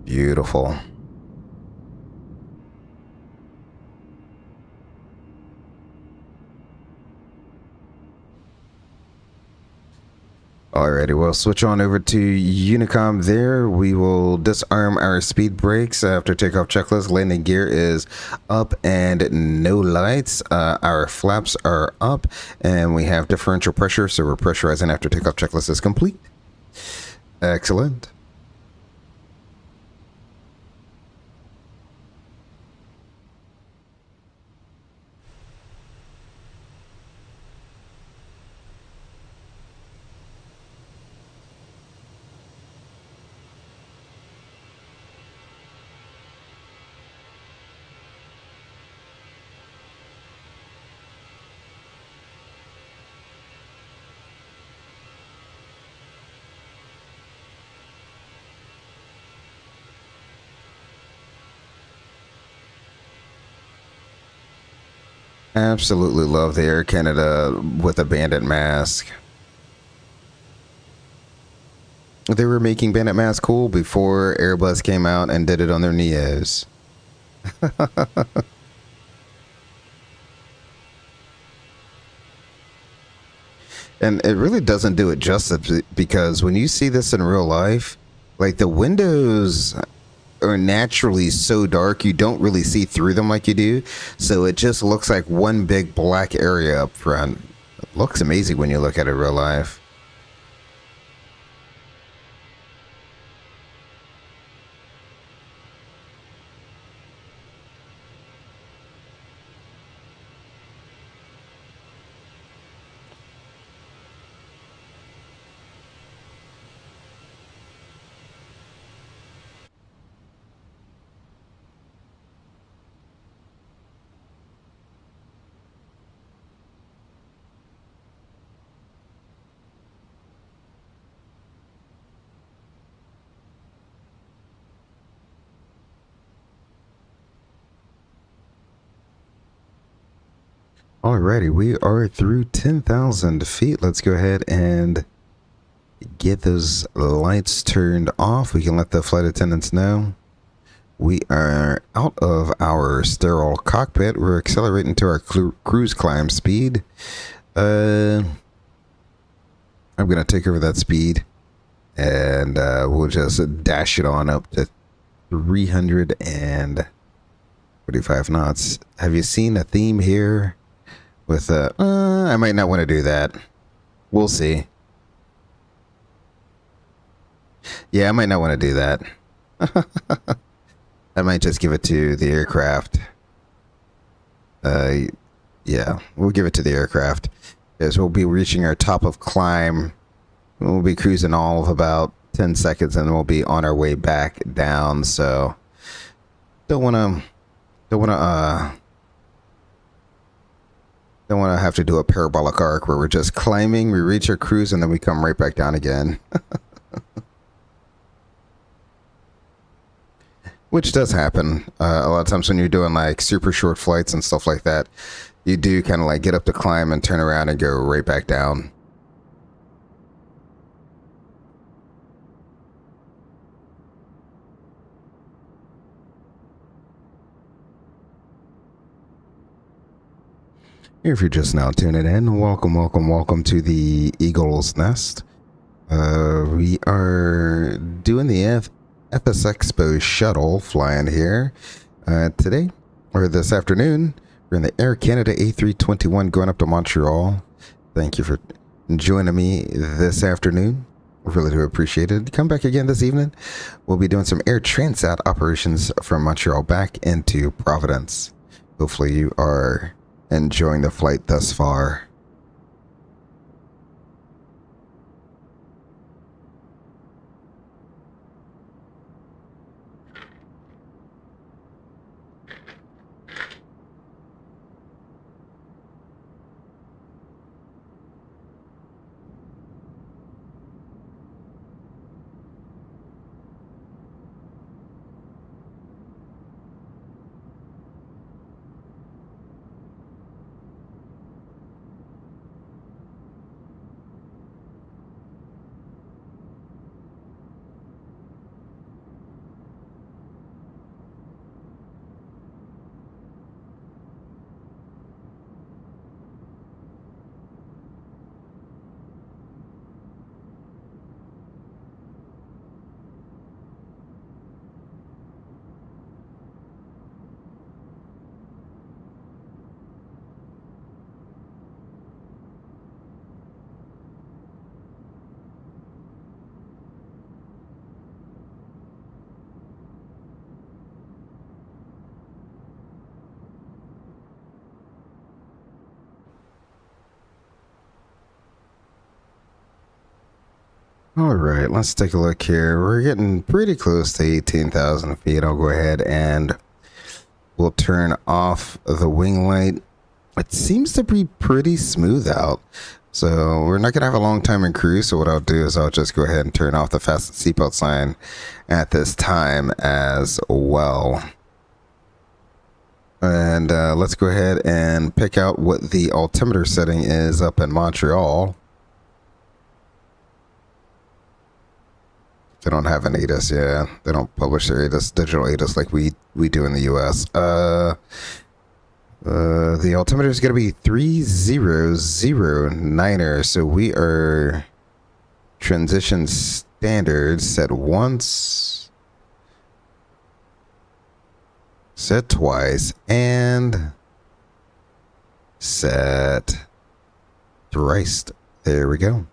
Beautiful. Alrighty, we'll switch on over to Unicom there. We will disarm our speed brakes after takeoff checklist. Landing gear is up and no lights. Our flaps are up and we have differential pressure, so we're pressurizing after takeoff checklist is complete. Excellent. Absolutely love the Air Canada with a bandit mask. They were making bandit mask cool before Airbus came out and did it on their Neos. And it really doesn't do it justice, because when you see this in real life, like, the windows are naturally so dark you don't really see through them like you do, so it just looks like one big black area up front. It looks amazing when you look at it in real life. Alrighty, we are through 10,000 feet. Let's go ahead and get those lights turned off. We can let the flight attendants know we are out of our sterile cockpit. We're accelerating to our cruise climb speed. I'm gonna take over that speed, and we'll just dash it on up to 345 knots. Have you seen a theme here? With I might not want to do that. We'll see. Yeah, I might not want to do that. I might just give it to the aircraft. Yeah, we'll give it to the aircraft, as we'll be reaching our top of climb. We'll be cruising all of about 10 seconds, and we'll be on our way back down. So don't want to have to do a parabolic arc where we're just climbing, we reach our cruise, and then we come right back down again. Which does happen a lot of times when you're doing like super short flights and stuff like that. You do kind of like get up to climb and turn around and go right back down. If you're just now tuning in, welcome to the Eagle's Nest. We are doing the FSExpo shuttle flying here today, or this afternoon. We're in the Air Canada A321 going up to Montreal. Thank you for joining me this afternoon. Really do appreciate it. Come back again this evening. We'll be doing some air transat operations from Montreal back into Providence. Hopefully you are enjoying the flight thus far. All right, let's take a look here. We're getting pretty close to 18,000 feet. I'll go ahead and we'll turn off the wing light. It seems to be pretty smooth out, so we're not going to have a long time in cruise. So what I'll do is I'll just go ahead and turn off the fasten seatbelt sign at this time as well. And let's go ahead and pick out what the altimeter setting is up in Montreal. They don't have an ATIS, yeah. They don't publish their ATIS, digital ATIS like we do in the US. The altimeter is going to be 3009er, so we are transition standard set once, set twice, and set thrice. There we go.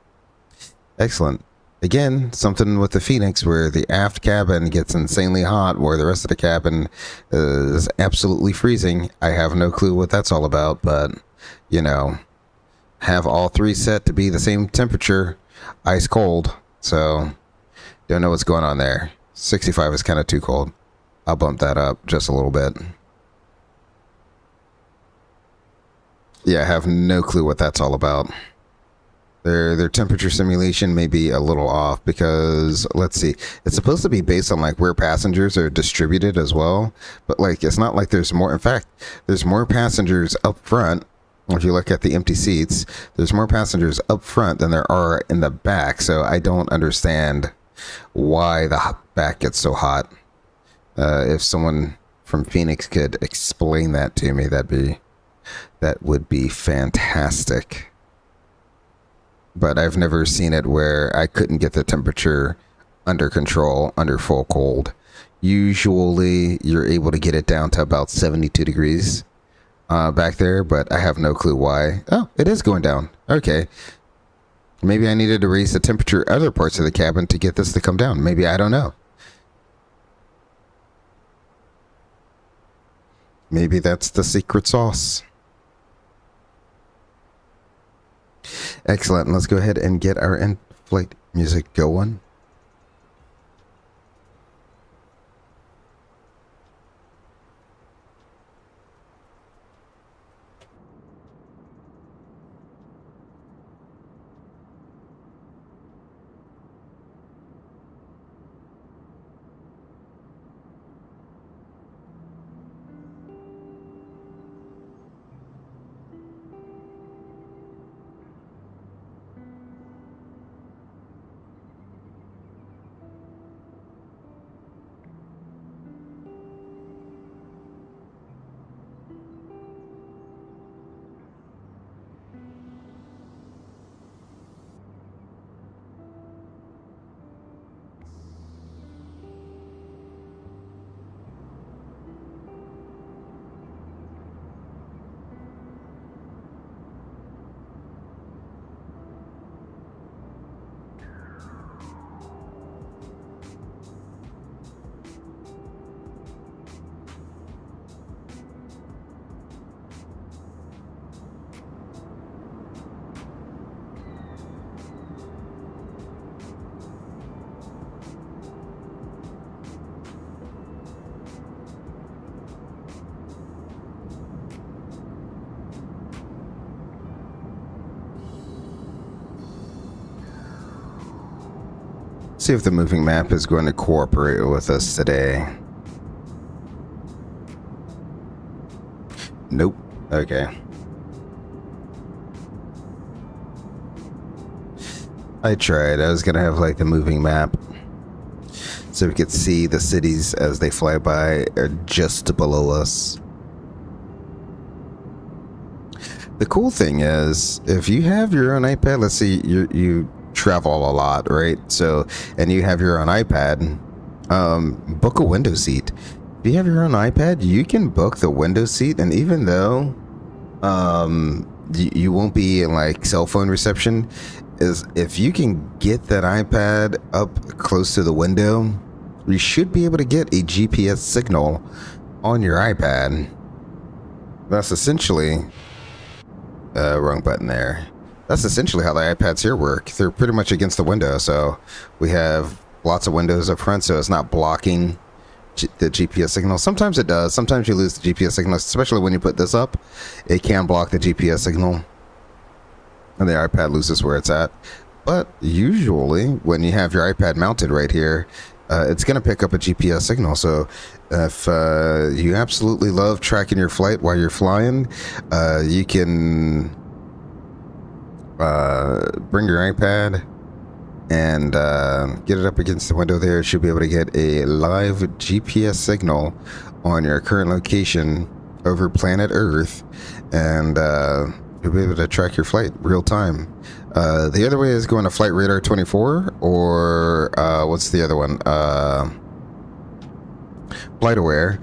Excellent. Again, something with the Fenix where the aft cabin gets insanely hot, where the rest of the cabin is absolutely freezing. I have no clue what that's all about, but, you know, have all three set to be the same temperature, ice cold. So, don't know what's going on there. 65 is kind of too cold. I'll bump that up just a little bit. Yeah, I have no clue what that's all about. Their temperature simulation may be a little off because, let's see, it's supposed to be based on like where passengers are distributed as well, but like it's not like there's more. In fact, there's more passengers up front. If you look at the empty seats, there's more passengers up front than there are in the back. So I don't understand why the back gets so hot. If someone from Fenix could explain that to me, that would be fantastic. But I've never seen it where I couldn't get the temperature under control, under full cold. Usually, you're able to get it down to about 72 degrees back there, but I have no clue why. Oh, it is going down. Okay. Maybe I needed to raise the temperature other parts of the cabin to get this to come down. Maybe, I don't know. Maybe that's the secret sauce. Excellent. Let's go ahead and get our in-flight music going. See if the moving map is going to cooperate with us today. Nope. Okay. I tried. I was going to have like the moving map so we could see the cities as they fly by just below us. The cool thing is, if you have your own iPad, let's see, you travel a lot, right? So, and you have your own iPad, book a window seat. If you have your own iPad, you can book the window seat, and even though you won't be in like cell phone reception, is if you can get that iPad up close to the window, you should be able to get a GPS signal on your iPad. That's essentially wrong button there. That's essentially how the iPads here work. They're pretty much against the window, so we have lots of windows up front, so it's not blocking the GPS signal. Sometimes it does. Sometimes you lose the GPS signal, especially when you put this up. It can block the GPS signal, and the iPad loses where it's at. But usually, when you have your iPad mounted right here, it's going to pick up a GPS signal. So if you absolutely love tracking your flight while you're flying, you can bring your iPad and get it up against the window there. It should be able to get a live GPS signal on your current location over planet Earth, and you'll be able to track your flight real time. The other way is going to Flight Radar 24, or what's the other one? FlightAware.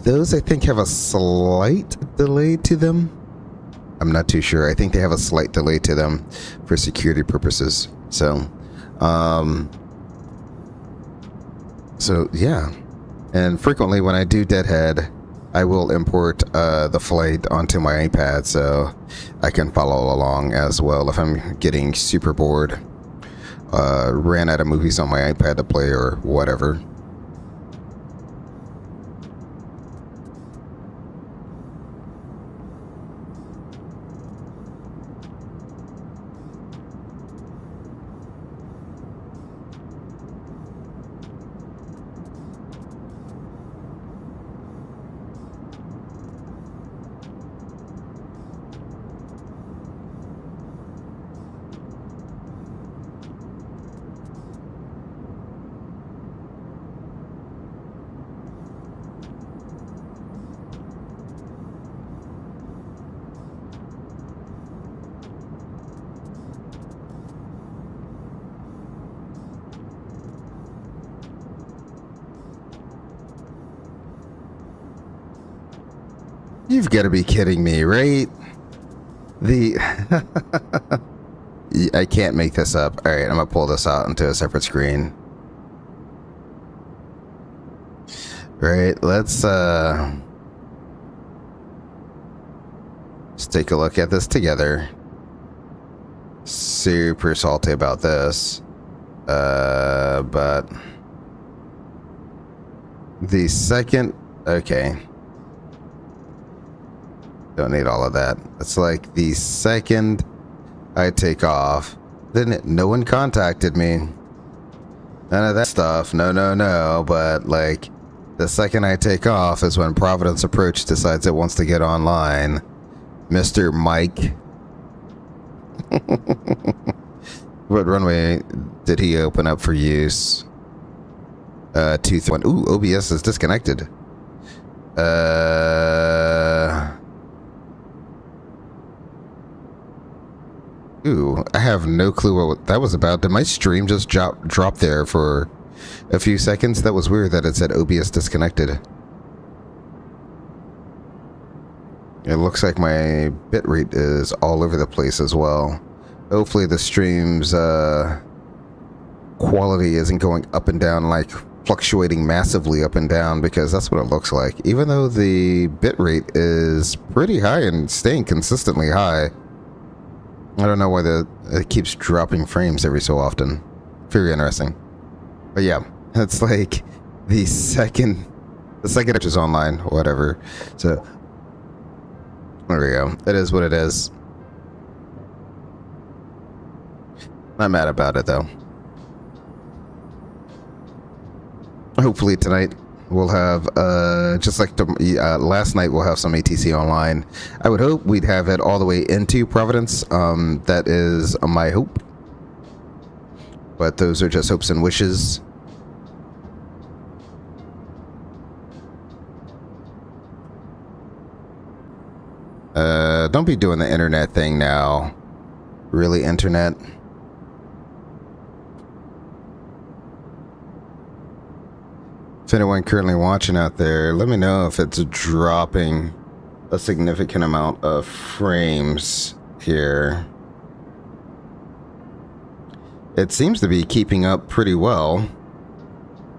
Those I think have a slight delay to them. I'm not too sure. I think they have a slight delay to them for security purposes. So yeah. And frequently when I do deadhead, I will import the flight onto my iPad so I can follow along as well if I'm getting super bored. Ran out of movies on my iPad to play or whatever. You've got to be kidding me, right? I can't make this up. All right, I'm gonna pull this out into a separate screen. Right, let's take a look at this together. Super salty about this. But the second, okay. Don't need all of that. It's like the second I take off, then no one contacted me. None of that stuff. No. But like the second I take off is when Providence Approach decides it wants to get online. Mr. Mike. What runway did he open up for use? 231. Ooh, OBS is disconnected. Ooh, I have no clue what that was about. Did my stream just drop there for a few seconds? That was weird that it said OBS disconnected. It looks like my bitrate is all over the place as well. Hopefully the stream's quality isn't going up and down, like fluctuating massively up and down, because that's what it looks like. Even though the bitrate is pretty high and staying consistently high. I don't know why it keeps dropping frames every so often. Very interesting. But yeah, it's like the second it is online, whatever. So there we go. It is what it is. Not mad about it though. Hopefully tonight we'll have, just like last night, we'll have some ATC online. I would hope we'd have it all the way into Providence. That is my hope. But those are just hopes and wishes. Don't be doing the internet thing now. Really, internet? If anyone currently watching out there, let me know if it's dropping a significant amount of frames here. It seems to be keeping up pretty well.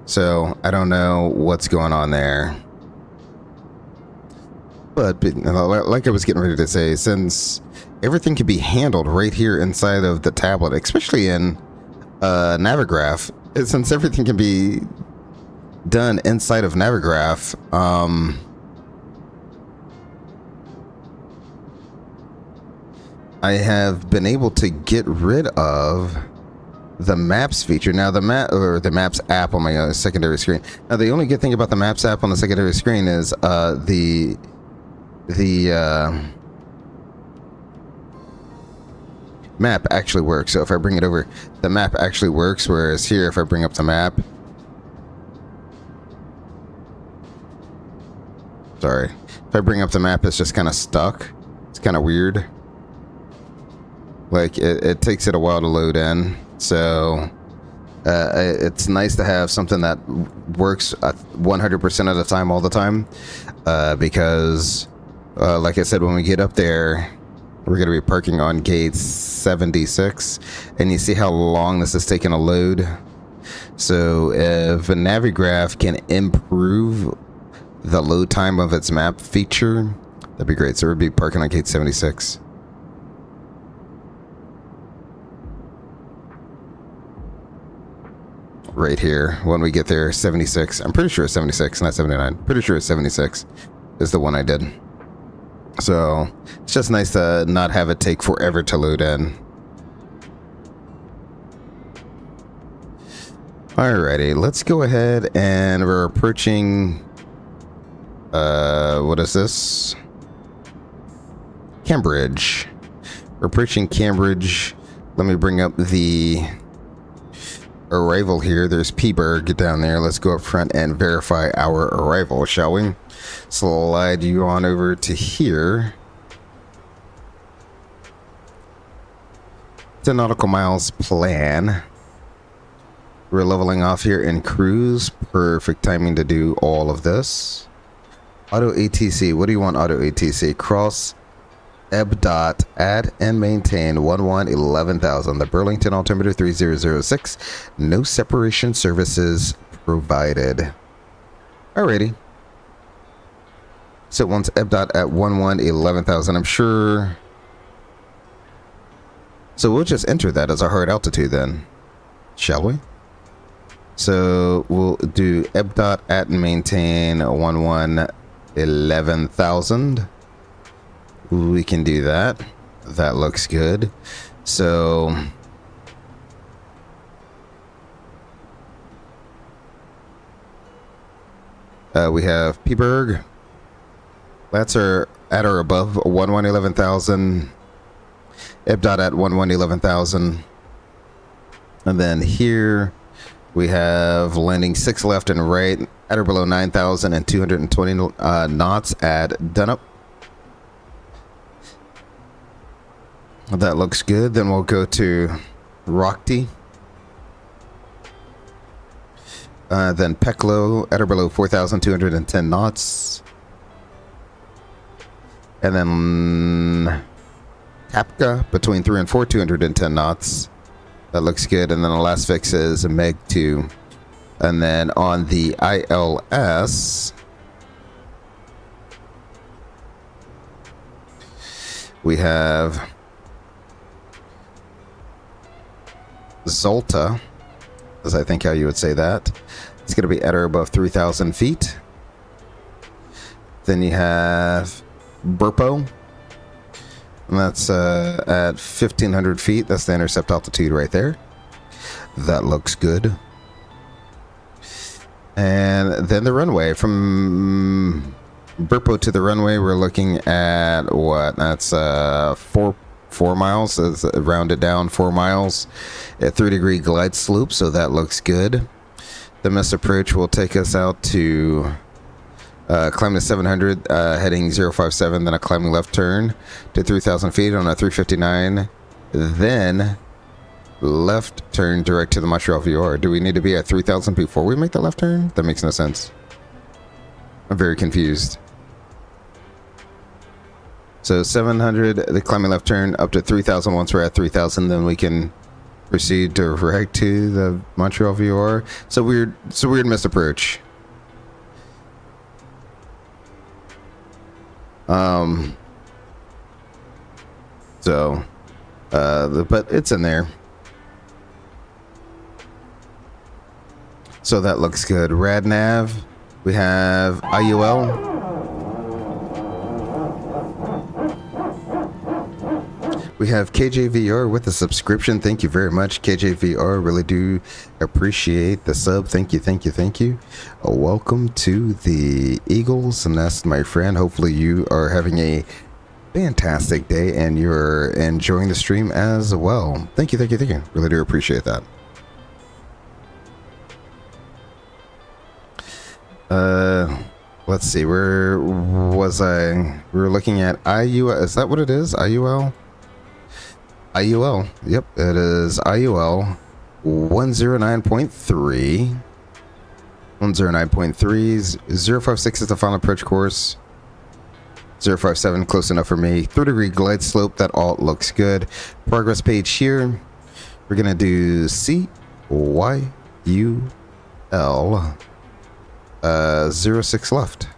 So I don't know what's going on there. But like I was getting ready to say, since everything can be handled right here inside of the tablet, especially in Navigraph, since everything can be done inside of Navigraph, I have been able to get rid of the maps feature. Now the map, or the maps app on my secondary screen. Now the only good thing about the maps app on the secondary screen is the map actually works. So if I bring it over, the map actually works, whereas here if I bring up the map, sorry, if I bring up the map, it's just kind of stuck. It's kind of weird. Like it takes it a while to load in. So it's nice to have something that works 100% of the time, all the time, because like I said, when we get up there, we're going to be parking on gate 76, and you see how long this is taking to load. So if a Navigraph can improve the load time of its map feature, that'd be great. So we'd be parking on gate 76. Right here, when we get there, 76. I'm pretty sure it's 76, not 79. Pretty sure it's 76 is the one I did. So it's just nice to not have it take forever to load in. Alrighty, let's go ahead, and we're approaching, what is this? Cambridge. We're approaching Cambridge. Let me bring up the arrival here. There's Peaburg down there. Let's go up front and verify our arrival, shall we? Slide you on over to here. 10 nautical miles plan. We're leveling off here in cruise. Perfect timing to do all of this. Auto ATC. What do you want, auto ATC? Cross ebb dot, add and maintain 11,000. The Burlington altimeter 3006. No separation services provided. Alrighty. So once ebb dot at 11,000, I'm sure. So we'll just enter that as our hard altitude then, shall we? So we'll do ebb dot at and maintain 11,000. We can do that. That looks good. So we have Peaburg. That's our at or above 11,000. Ebb dot at 11,000. And then here we have landing 6 left and right at or below 9,000 and 220 knots at Dunup. That looks good. Then we'll go to Rockty. Then Peclo at or below 4,210 knots. And then Tapka between 3 and 4, 210 knots. That looks good. And then the last fix is Meg 2. And then on the ILS, we have Zolta, as I think how you would say that. It's going to be at or above 3,000 feet. Then you have Burpo, and that's at 1,500 feet. That's the intercept altitude right there. That looks good. And then the runway. From Burpo to the runway, we're looking at what? That's 4 miles. It's rounded down 4 miles at 3-degree glide slope, so that looks good. The missed approach will take us out to climb to 700, heading 057, then a climbing left turn to 3,000 feet on a 359, then left turn direct to the Montreal VR. Do we need to be at 3,000 before we make the left turn? That makes no sense. I'm very confused. So 700, the climbing left turn up to 3,000. Once we're at 3,000, then we can proceed direct to the Montreal VR. So weird missed approach. But it's in there. So that looks good. RadNav, we have IUL. We have KJVR with a subscription. Thank you very much, KJVR. Really do appreciate the sub. Thank you, thank you, thank you. Welcome to the Eagles Nest, my friend. Hopefully you are having a fantastic day and you're enjoying the stream as well. Thank you, thank you, thank you. Really do appreciate that. Let's see. Where was I? We were looking at IUL. Is that what it is? IUL? IUL. Yep, it is IUL 109.3. 109.3. 056 is the final approach course. 057, close enough for me. 3-degree glide slope. That all looks good. Progress page here. We're going to do CYUL 06 left.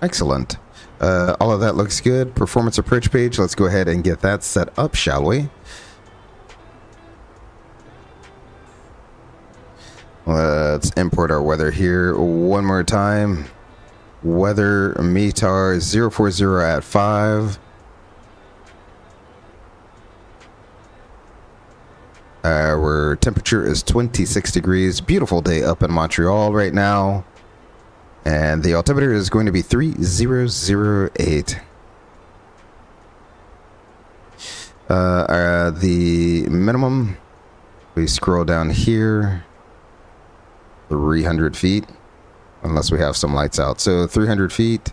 Excellent. All of that looks good. Performance approach page. Let's go ahead and get that set up, shall we? Let's import our weather here one more time. Weather METAR 040 at 5. Our temperature is 26 degrees. Beautiful day up in Montreal right now. And the altimeter is going to be 3008. The minimum, we scroll down here, 300 feet, unless we have some lights out. So 300 feet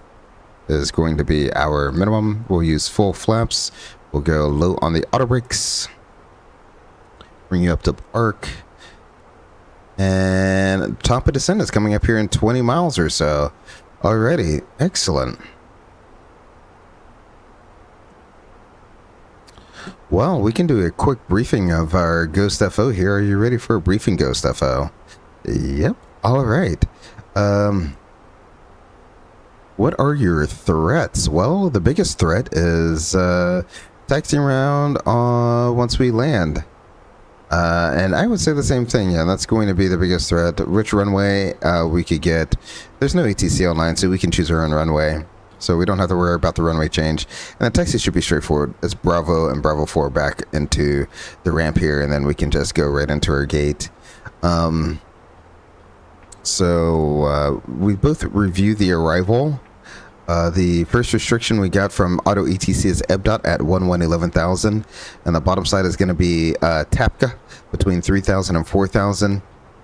is going to be our minimum. We'll use full flaps. We'll go low on the auto brakes. Bring you up to arc. And top of descent is coming up here in 20 miles or so. Alrighty, excellent. Well, we can do a quick briefing of our Ghost FO here. Are you ready for a briefing, Ghost FO? Yep. Alright. What are your threats? Well, the biggest threat is taxiing around once we land. And I would say the same thing. Yeah, that's going to be the biggest threat. Which runway we could get. There's no ATC online, so we can choose our own runway. So we don't have to worry about the runway change. And the taxi should be straightforward. It's Bravo and Bravo 4 back into the ramp here, and then we can just go right into our gate. So we both review the arrival. The first restriction we got from Auto ETC is EBDOT at 11,000, and the bottom side is going to be TAPCA between 3,000 and 4,000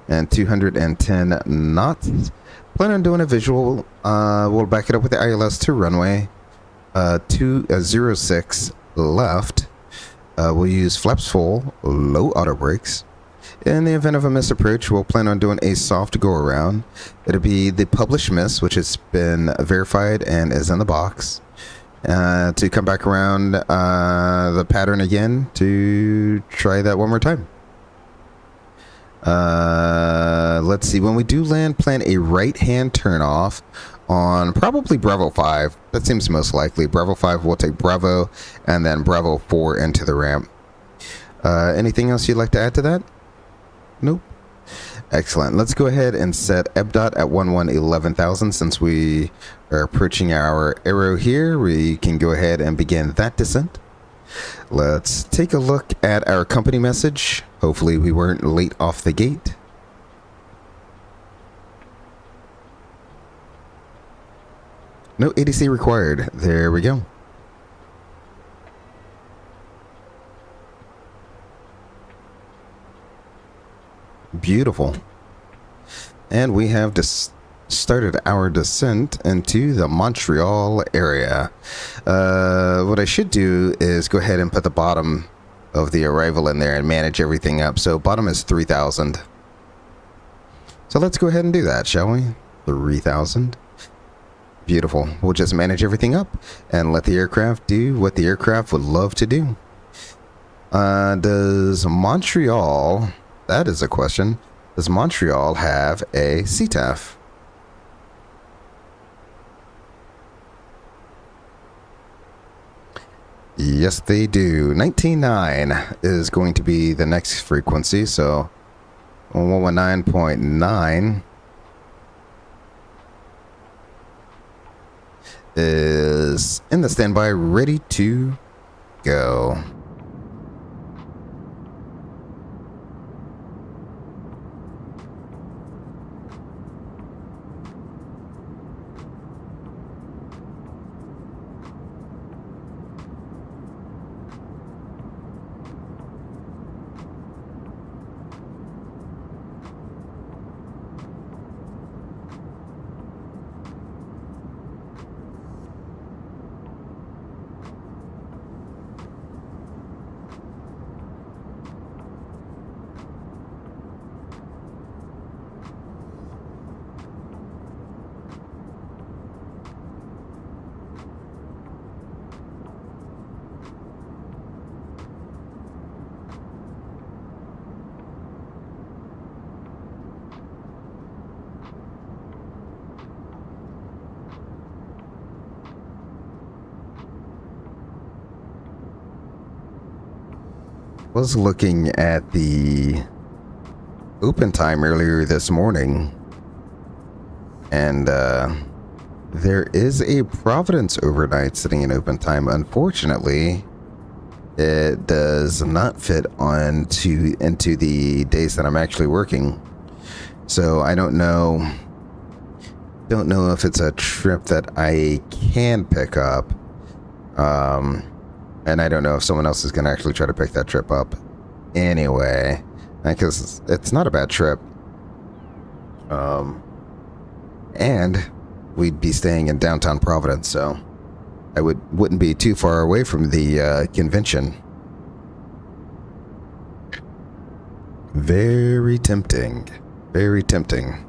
and 210 knots. Plan on doing a visual. We'll back it up with the ILS to runway 206 left. We'll use flaps full, low auto brakes. In the event of a misapproach, we'll plan on doing a soft go around. It'll be the published miss, which has been verified and is in the box. To come back around the pattern again to try that one more time. Let's see. When we do land, plan a right-hand turnoff on probably Bravo 5. That seems most likely. Bravo 5 will take Bravo and then Bravo 4 into the ramp. Anything else you'd like to add to that? Nope. Excellent. Let's go ahead and set EBDOT at 11,000. Since we are approaching our arrow here, we can go ahead and begin that descent. Let's take a look at our company message. Hopefully we weren't late off the gate. No ADC required. There we go. Beautiful. And we have started our descent into the Montreal area. What I should do is go ahead and put the bottom of the arrival in there and manage everything up. So bottom is 3,000. So let's go ahead and do that, shall we? 3,000. Beautiful. We'll just manage everything up and let the aircraft do what the aircraft would love to do. Does Montreal... That is a question. Does Montreal have a CTAF? Yes, they do. 19.9 is going to be the next frequency, so 119.9. is in the standby, ready to go. Was looking at the open time earlier this morning, and there is a Providence overnight sitting in open time. Unfortunately, it does not fit into the days that I'm actually working, so I don't know if it's a trip that I can pick up. And I don't know if someone else is going to actually try to pick that trip up anyway, because it's not a bad trip. And we'd be staying in downtown Providence, so I wouldn't be too far away from the convention. Very tempting. Very tempting.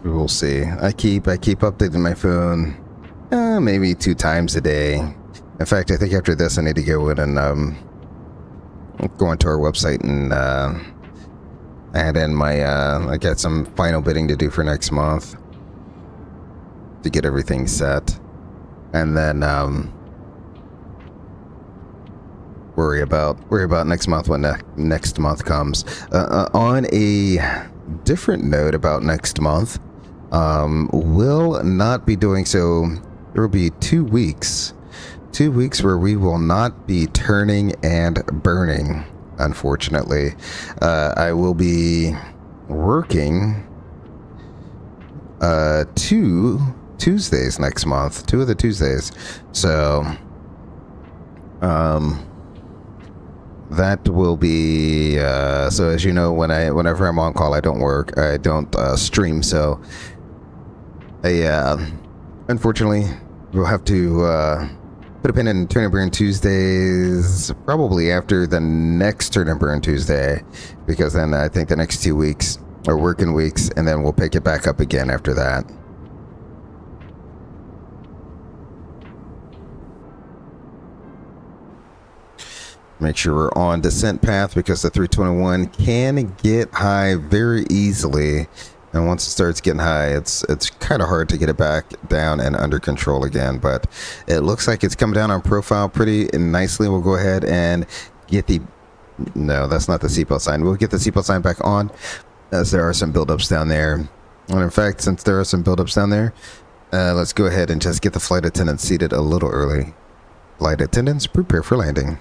We'll see. I keep updating my phone maybe 2 times a day. In fact, I think after this I need to go in and go into our website and add in my I got some final bidding to do for next month to get everything set, and then worry about next month when next month comes. On a different note about next month, will not be doing so. There will be 2 weeks where we will not be turning and burning, unfortunately. I will be working 2 Tuesdays next month, 2 of the Tuesdays, so that will be so as you know, whenever I'm on call, I don't work, I don't stream, so I unfortunately we'll have to put a pin in Turn and Burn Tuesdays probably after the next Turn and Burn Tuesday, because then I think the next 2 weeks are working weeks, and then we'll pick it back up again after that. Make sure we're on descent path, because the 321 can get high very easily, and once it starts getting high, it's kind of hard to get it back down and under control again. But it looks like it's coming down on profile pretty nicely. We'll go ahead and get the no, that's not the seatbelt sign. We'll get the seatbelt sign back on, as there are some buildups down there. And in fact, since there are some buildups down there, let's go ahead and just get the flight attendants seated a little early. Flight attendants, prepare for landing.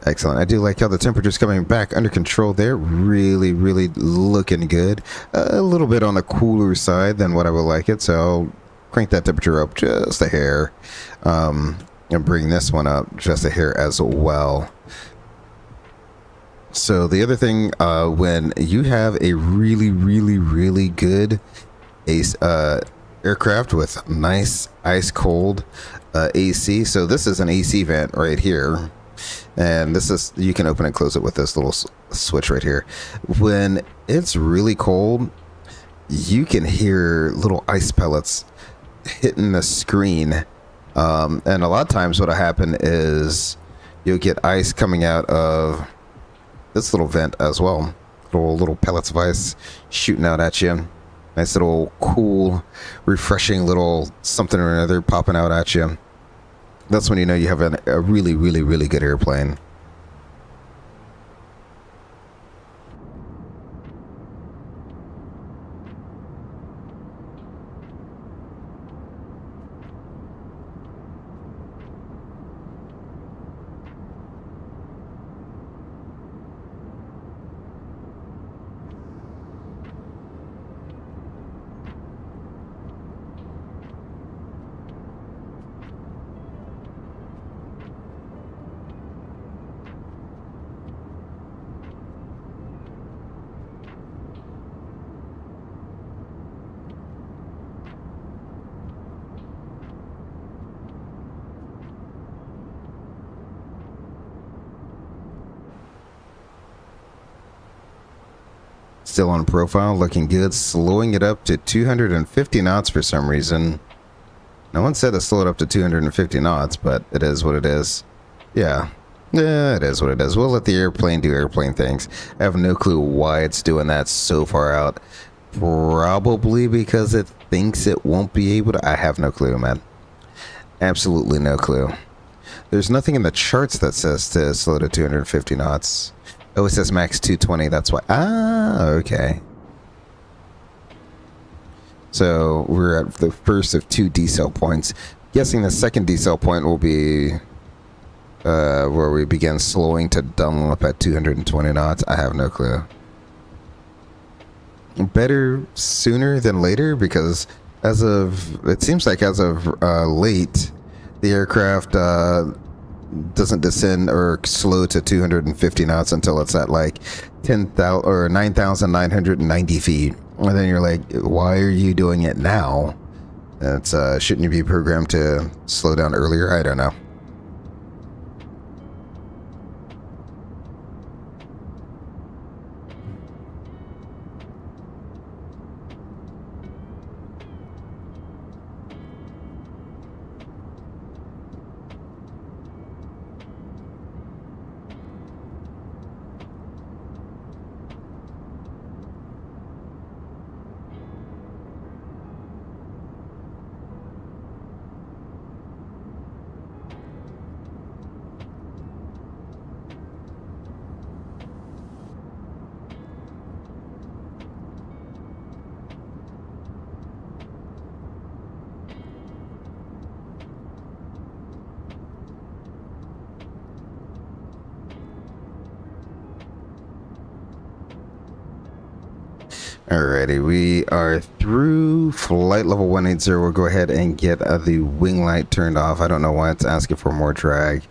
Excellent. I do like how the temperature's coming back under control there. Really, really looking good. A little bit on the cooler side than what I would like it, so I'll crank that temperature up just a hair, and bring this one up just a hair as well. So the other thing, when you have a really, really, really good aircraft with nice ice cold AC, so this is an AC vent right here. And this is, you can open and close it with this little switch right here. When it's really cold, you can hear little ice pellets hitting the screen. And a lot of times what'll happen is you'll get ice coming out of this little vent as well. Little pellets of ice shooting out at you. Nice little cool, refreshing little something or another popping out at you. That's when you know you have a really, really, really good airplane. Still on profile, looking good. Slowing it up to 250 knots for some reason. No one said to slow it up to 250 knots, but it is what it is. Yeah, it is what it is. We'll let the airplane do airplane things. I have no clue why it's doing that so far out. Probably because it thinks it won't be able to. I have no clue, man. Absolutely no clue. There's nothing in the charts that says to slow to 250 knots. Oh, it says max 220, that's why. Ah, okay. So we're at the first of 2 decel points. Guessing the second decel point will be where we begin slowing to Dunlop at 220 knots. I have no clue. Better sooner than later, because it seems like as of late, the aircraft doesn't descend or slow to 250 knots until it's at like 10,000 or 9,990 feet. And then you're like, why are you doing it now? It's shouldn't you be programmed to slow down earlier? I don't know. Alrighty, we are through flight level 180. We'll go ahead and get the wing light turned off. I don't know why it's asking for more drag.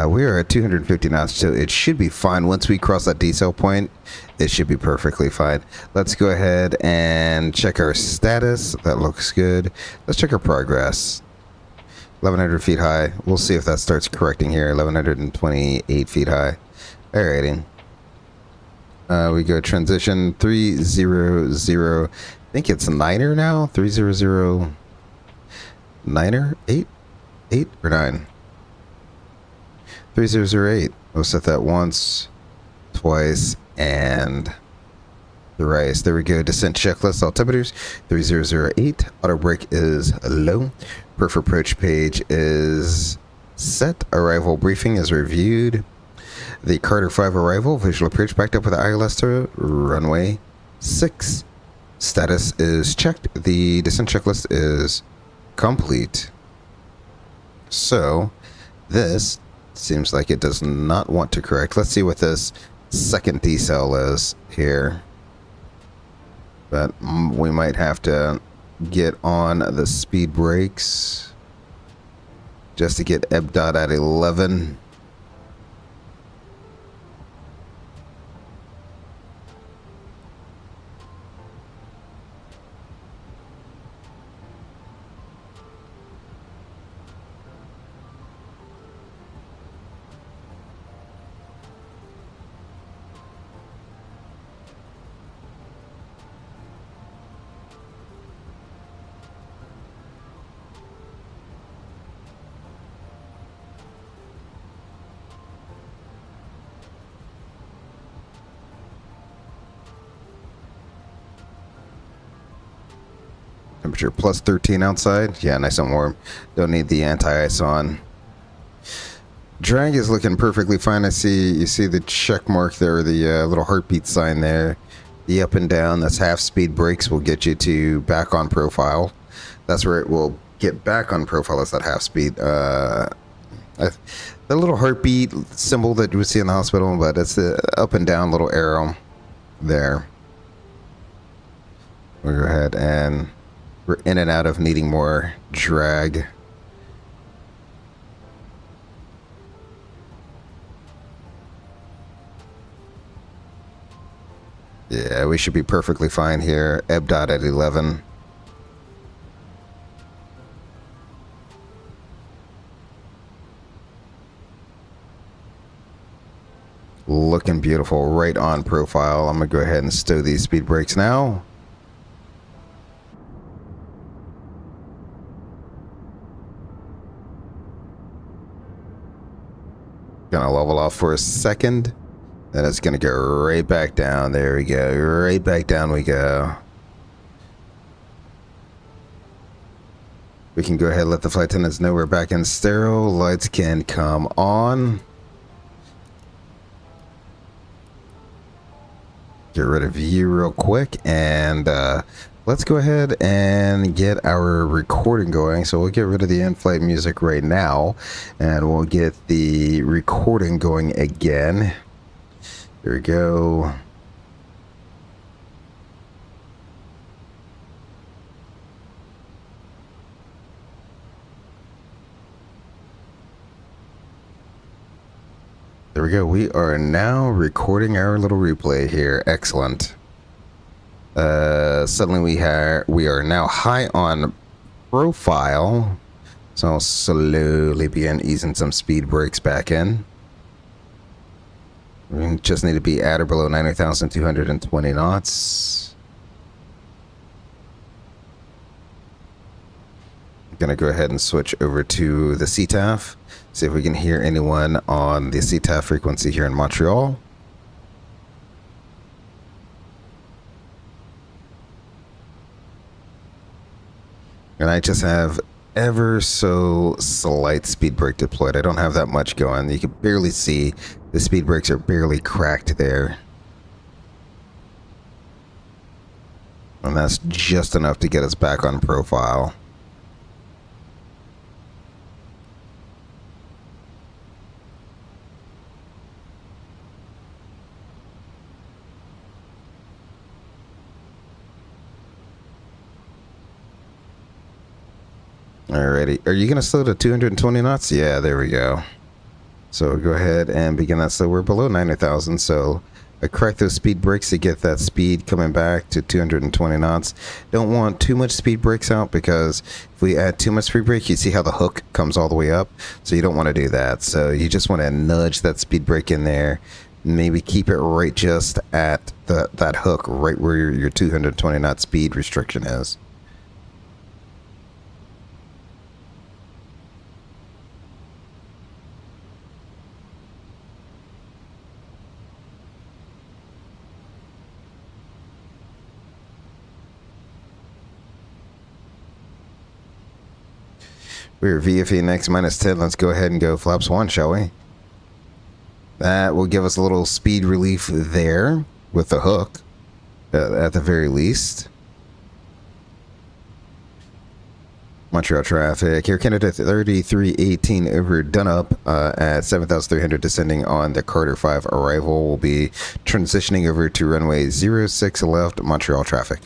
We are at 250 knots, so it should be fine. Once we cross that decel point, it should be perfectly fine. Let's go ahead and check our status. That looks good. Let's check our progress. 1,100 feet high. We'll see if that starts correcting here. 1,128 feet high. Alrighty. We go transition 300. I think it's 9er now. 300 9er 8 or 9. 3008. We'll set that once, twice, and thrice. There we go. Descent checklist. Altimeters 3008. Auto brake is low. Perf approach page is set. Arrival briefing is reviewed. The Carter 5 arrival, visual approach backed up with the ILS to runway 6. Status is checked. The descent checklist is complete. So, this seems like it does not want to correct. Let's see what this second decel is here. But we might have to get on the speed brakes just to get ebb dot at 11. Temperature plus 13 outside. Yeah, nice and warm. Don't need the anti-ice on. Drag is looking perfectly fine. You see the check mark there, the little heartbeat sign there. The up and down, that's half speed brakes, will get you to back on profile. That's where it will get back on profile, is that half speed. The little heartbeat symbol that you would see in the hospital, but it's the up and down little arrow there. We'll go ahead and we're in and out of needing more drag. Yeah, we should be perfectly fine here. Ebb dot at 11. Looking beautiful, right on profile. I'm gonna go ahead and stow these speed brakes now. Gonna level off for a second. Then it's going to go right back down. There we go. Right back down we go. We can go ahead and let the flight attendants know we're back in stereo. Lights can come on. Get rid of you real quick. And let's go ahead and get our recording going. So we'll get rid of the in-flight music right now. And we'll get the recording going again. There we go. There we go. We are now recording our little replay here. Excellent. Suddenly we are now high on profile. So I'll slowly begin easing some speed brakes back in. We just need to be at or below 90,220 knots. I'm going to go ahead and switch over to the CTAF. See if we can hear anyone on the CTAF frequency here in Montreal. And I just have ever so slight speed brake deployed. I don't have that much going. You can barely see. The speed brakes are barely cracked there. And that's just enough to get us back on profile. Alrighty. Are you going to slow to 220 knots? Yeah, there we go. So go ahead and begin that slow. We're below 90,000, so I crack those speed brakes to get that speed coming back to 220 knots. Don't want too much speed brakes out, because if we add too much speed brake, you see how the hook comes all the way up? So you don't want to do that. So you just want to nudge that speed brake in there. Maybe keep it right just at that hook, right where your 220 knot speed restriction is. We're VFE next minus 10. Let's go ahead and go flaps 1, shall we? That will give us a little speed relief there with the hook, at the very least. Montreal traffic. Air Canada 3318 over Dunup at 7,300 descending on the Carter 5 arrival. Will be transitioning over to runway 06 left, Montreal traffic.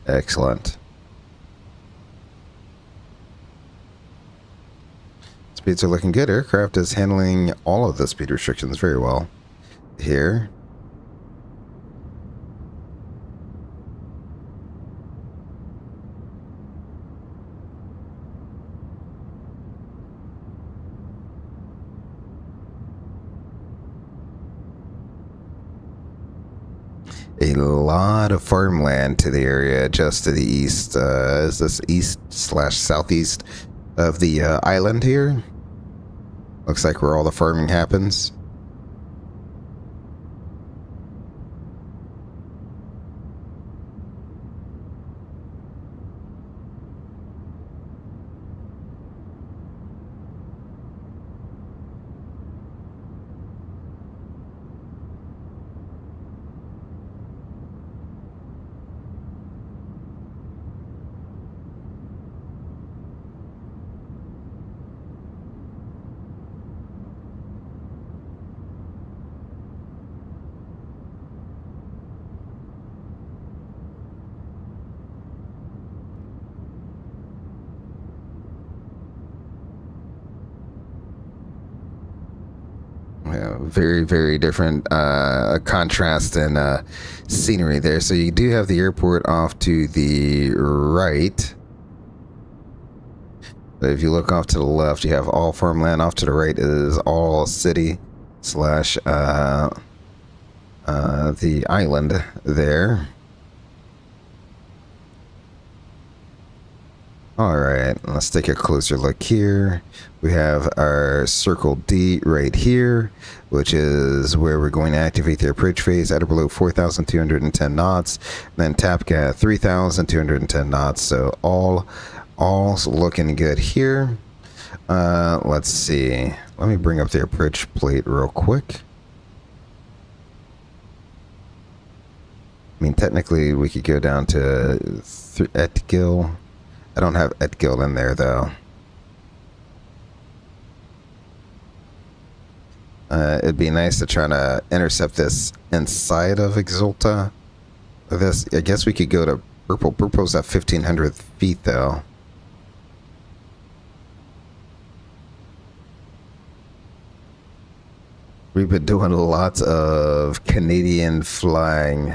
Excellent. Speeds are looking good. Aircraft is handling all of the speed restrictions very well here. A lot of farmland to the area just to the east. Is this east/southeast of the island here? Looks like where all the farming happens. Yeah, very, very different contrast and scenery there. So you do have the airport off to the right. But if you look off to the left, you have all farmland. Off to the right is all city slash the island there. All right, let's take a closer look here. We have our Circle D right here, which is where we're going to activate the approach phase at or below 4,210 knots. Then TAPCA at 3,210 knots. So all's looking good here. Let's see. Let me bring up the approach plate real quick. I mean, technically, we could go down to Etgill. I don't have Etgill in there, though. It'd be nice to try to intercept this inside of Exulta. This, I guess we could go to Purple. Purple's at 1,500 feet, though. We've been doing lots of Canadian flying.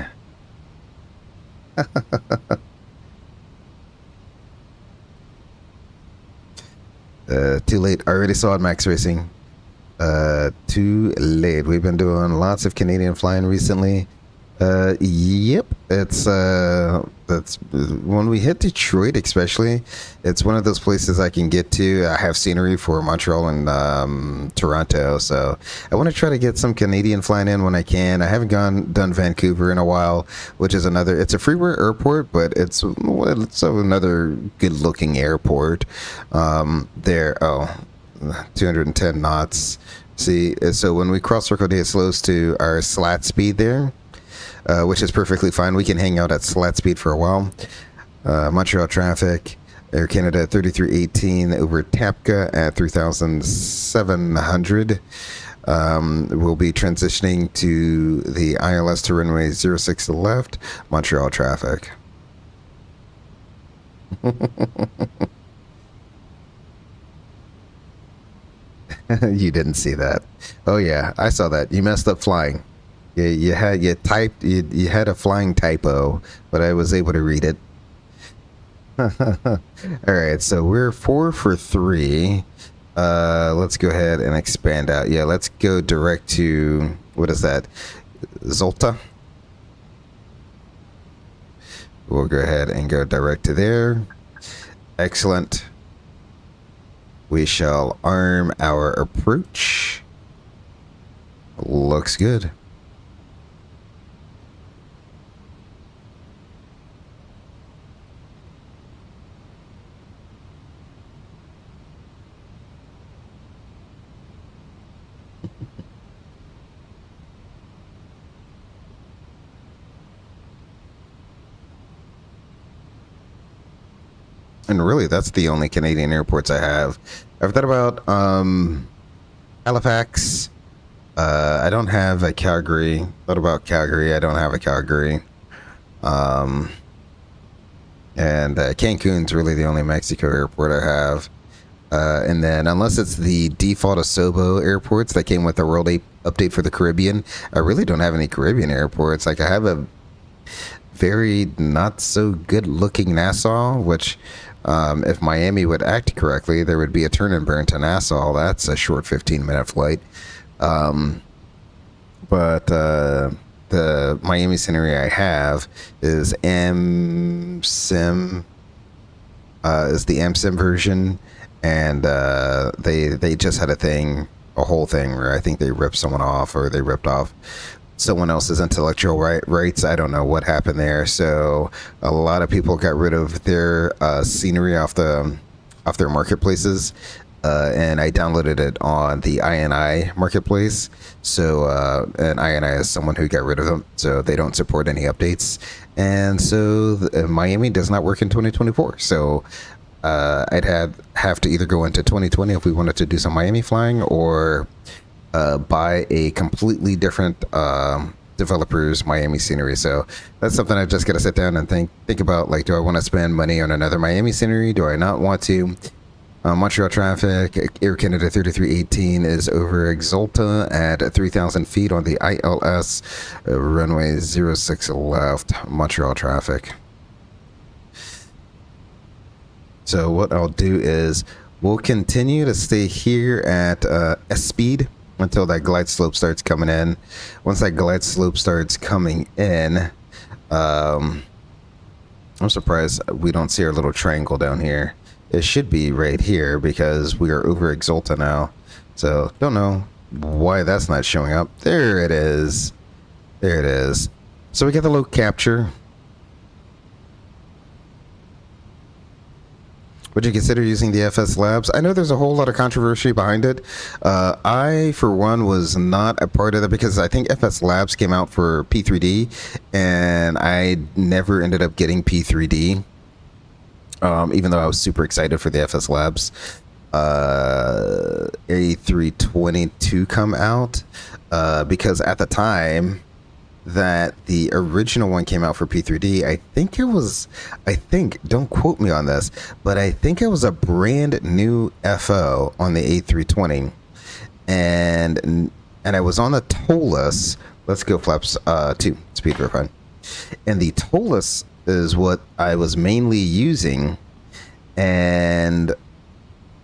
Too late. I already saw it, Max Racing. Too late. We've been doing lots of Canadian flying recently. Yep. That's when we hit Detroit, especially. It's one of those places I can get to. I have scenery for Montreal and Toronto, so I want to try to get some Canadian flying in when I can. I haven't done Vancouver in a while, which is another. It's a freeware airport, but it's another good-looking airport. There. Oh, 210 knots. See, so when we cross Circle D, it slows to our slat speed there. Which is perfectly fine. We can hang out at slat speed for a while. Montreal traffic, Air Canada 3318 over TAPCA at 3,700. We'll be transitioning to the ILS to runway 06 left, Montreal traffic. You didn't see that. Oh yeah, I saw that. You messed up flying. You had a flying typo, but I was able to read it. All right, so we're 4 for 3. Let's go ahead and expand out. Yeah, let's go direct to, what is that? Zolta. We'll go ahead and go direct to there. Excellent. We shall arm our approach. Looks good. And really, that's the only Canadian airports I have. I've thought about Halifax. I don't have a Calgary. Thought about Calgary. I don't have a Calgary. And Cancun's really the only Mexico airport I have. And then, unless it's the default Asobo airports that came with the World Update for the Caribbean, I really don't have any Caribbean airports. Like, I have a very not so good looking Nassau, which if Miami would act correctly, there would be a turn and burn to Nassau. That's a short 15-minute flight. But the Miami scenery I have is MSIM, is the MSIM version, and they just had a thing a whole thing where I think they ripped someone off or they ripped off someone else's intellectual rights. I don't know what happened there. So a lot of people got rid of their scenery off their marketplaces, and I downloaded it on the INI marketplace. So and INI is someone who got rid of them, so they don't support any updates, and so Miami does not work in 2024. So I'd have to either go into 2020 if we wanted to do some Miami flying, or buy a completely different developer's Miami scenery. So that's something I just got to sit down and think about. Like, do I want to spend money on another Miami scenery? Do I not want to? Montreal traffic, Air Canada 3318 is over Exulta at 3,000 feet on the ILS, runway 06 left, Montreal traffic. So what I'll do is we'll continue to stay here at S speed until that glide slope starts coming in. Once that glide slope starts coming in, I'm surprised we don't see our little triangle down here. It should be right here because we are over Exulta now. So don't know why that's not showing up. There it is. There it is. So we get the low capture. Would you consider using the FS Labs? I know there's a whole lot of controversy behind it. I, for one, was not a part of that because I think FS Labs came out for P3D, and I never ended up getting P3D, even though I was super excited for the FS Labs A320 to come out, because at the time that the original one came out for P3D, I think, don't quote me on this, but I think it was a brand new FO on the A320, and I was on the TOLUS. Let's go flaps 2 speed verified, and the TOLUS is what I was mainly using, and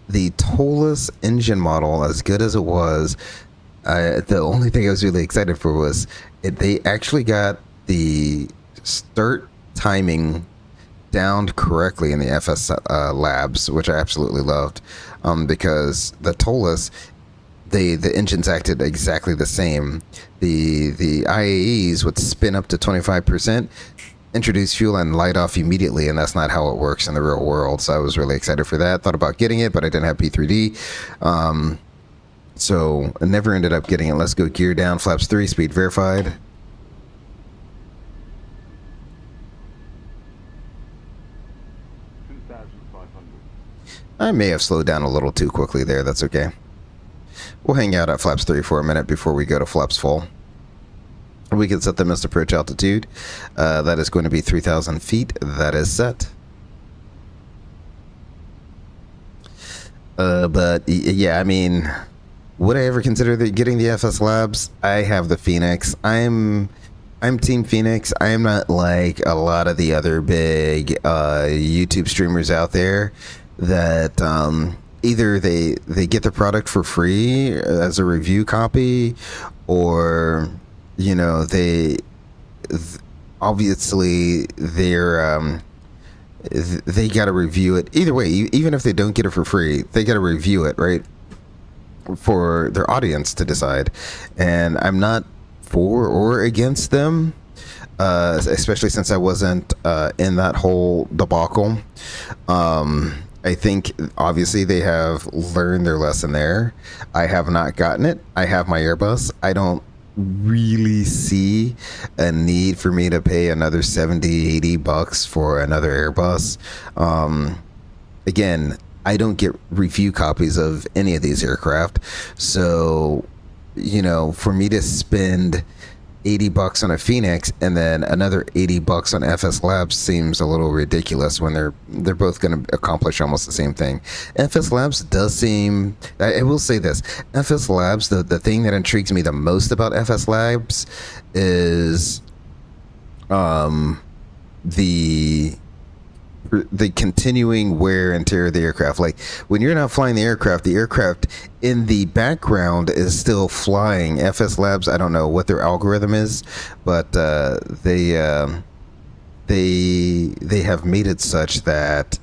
the TOLUS engine model, as good as it was, the only thing I was really excited for was they actually got the start timing down correctly in the FS Labs, which I absolutely loved, because the TOLUS, the engines acted exactly the same. The IAEs would spin up to 25%, introduce fuel, and light off immediately, and that's not how it works in the real world. So I was really excited for that. Thought about getting it, but I didn't have P3D. So I never ended up getting it. Let's go gear down, flaps 3, speed verified. I may have slowed down a little too quickly there. That's okay. We'll hang out at flaps 3 for a minute before we go to flaps full. We can set the missed approach altitude. That is going to be 3,000 feet. That is set. But yeah, I mean, would I ever consider getting the FS Labs? I have the Fenix. I'm Team Fenix. I am not like a lot of the other big YouTube streamers out there that either they get the product for free as a review copy, or you know, obviously they got to review it. Either way, even if they don't get it for free, they got to review it, right, for their audience to decide. And I'm not for or against them, especially since I wasn't in that whole debacle. I think obviously they have learned their lesson there. I have not gotten it. I have my Airbus. I don't really see a need for me to pay another 70-80 bucks for another Airbus. Again, I don't get review copies of any of these aircraft, so you know, for me to spend 80 bucks on a Fenix and then another 80 bucks on FS Labs seems a little ridiculous when they're both going to accomplish almost the same thing. FS Labs does seem, I will say this, FS Labs, the thing that intrigues me the most about FS Labs is the continuing wear and tear of the aircraft. Like when you're not flying the aircraft in the background is still flying. FS Labs, I don't know what their algorithm is, but they have made it such that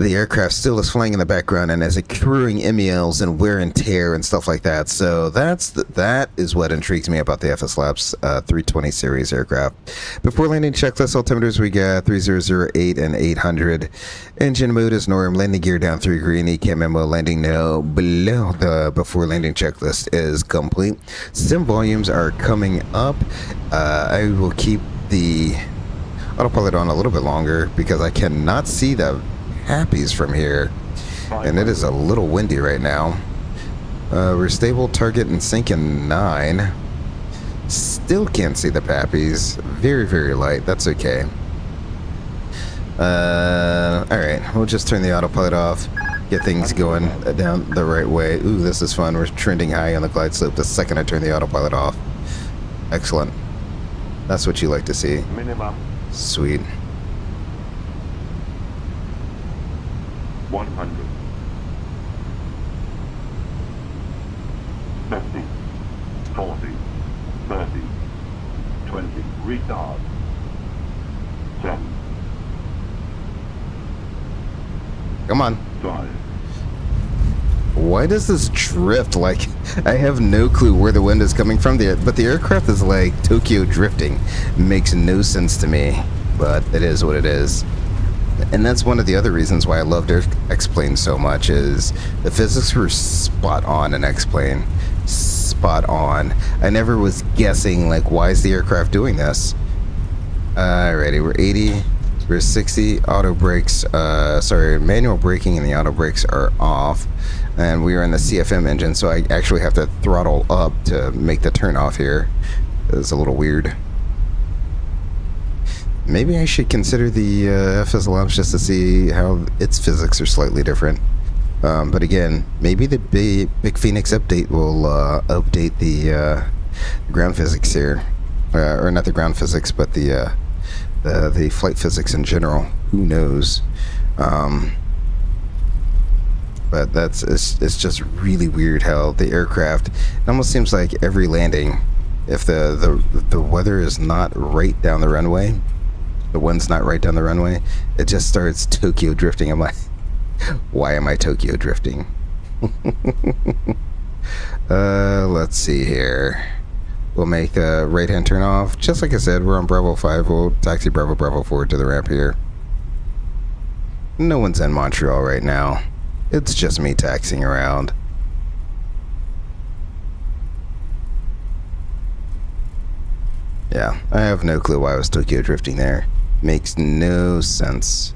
the aircraft still is flying in the background and is accruing MELs and wear and tear and stuff like that. So that is what intrigues me about the FS Labs 320 series aircraft. Before landing checklist altimeters, we got 3008 and 800. Engine mode is norm. Landing gear down 3 green. ECAM memo landing now below the before landing checklist is complete. Sim volumes are coming up. I will keep the autopilot on a little bit longer because I cannot see the Happies from here, and it is a little windy right now. We're stable, target, and sinking 9. Still can't see the Pappies. Very, very light. That's okay. Alright, we'll just turn the autopilot off, get things going down the right way. Ooh, this is fun. We're trending high on the glide slope the second I turn the autopilot off. Excellent. That's what you like to see. Minimum. Sweet. 100. 50. 40. 30. 20. Retard. 10. Come on. 5. Why does this drift? Like, I have no clue where the wind is coming from, but the aircraft is like Tokyo drifting. Makes no sense to me, but it is what it is. And that's one of the other reasons why I loved X-Plane so much, is the physics were spot on in X-Plane. Spot on. I never was guessing, like, why is the aircraft doing this? Alrighty, we're 80, we're 60, auto brakes, manual braking and the auto brakes are off. And we are in the CFM engine, so I actually have to throttle up to make the turn off here. It's a little weird. Maybe I should consider the FS Labs just to see how its physics are slightly different. But again, maybe the big Fenix update will update the ground physics here. Or not the ground physics, but the flight physics in general. Who knows? But it's just really weird how the aircraft, it almost seems like every landing, if the weather is not right down the runway, the wind's not right down the runway, it just starts Tokyo drifting. I'm like, why am I Tokyo drifting? Let's see here. We'll make the right-hand turn off. Just like I said, we're on Bravo 5. We'll taxi Bravo 4 to the ramp here. No one's in Montreal right now. It's just me taxiing around. Yeah, I have no clue why I was Tokyo drifting there. Makes no sense.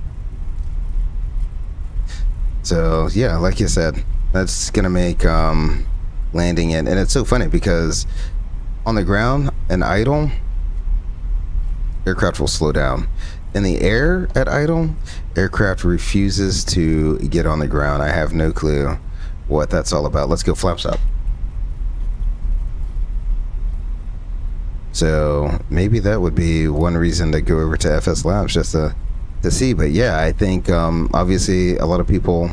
So, yeah, like you said, that's gonna make landing it. And it's so funny because on the ground and idle, aircraft will slow down. In the air at idle, aircraft refuses to get on the ground. I have no clue what that's all about. Let's go flaps up. So maybe that would be one reason to go over to FS Labs, just to see. But yeah, I think obviously a lot of people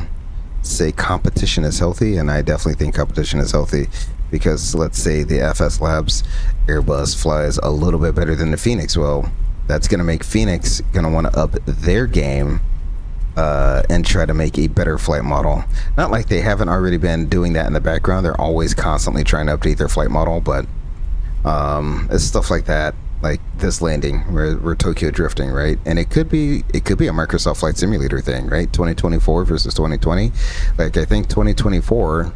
say competition is healthy, and I definitely think competition is healthy, because let's say the FS Labs Airbus flies a little bit better than the Fenix. Well, that's going to make Fenix going to want to up their game and try to make a better flight model. Not like they haven't already been doing that in the background. They're always constantly trying to update their flight model, but it's stuff like that, like this landing where we're Tokyo drifting, right? And it could be a Microsoft Flight Simulator thing, right? 2024 versus 2020. Like, I think 2024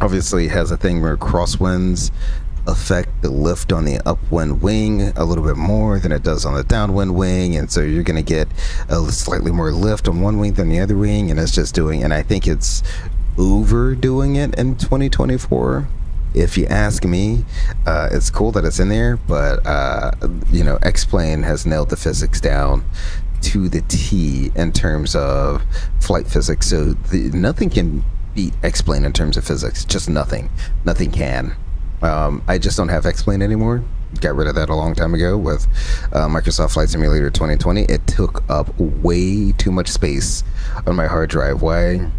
obviously has a thing where crosswinds affect the lift on the upwind wing a little bit more than it does on the downwind wing, and so you're going to get a slightly more lift on one wing than the other wing, and it's just doing, and I think it's overdoing it in 2024. If you ask me, it's cool that it's in there, but you know, X-Plane has nailed the physics down to the T in terms of flight physics. So nothing can beat X-Plane in terms of physics. Just nothing. Nothing can. I just don't have X-Plane anymore. Got rid of that a long time ago with Microsoft Flight Simulator 2020. It took up way too much space on my hard drive. Why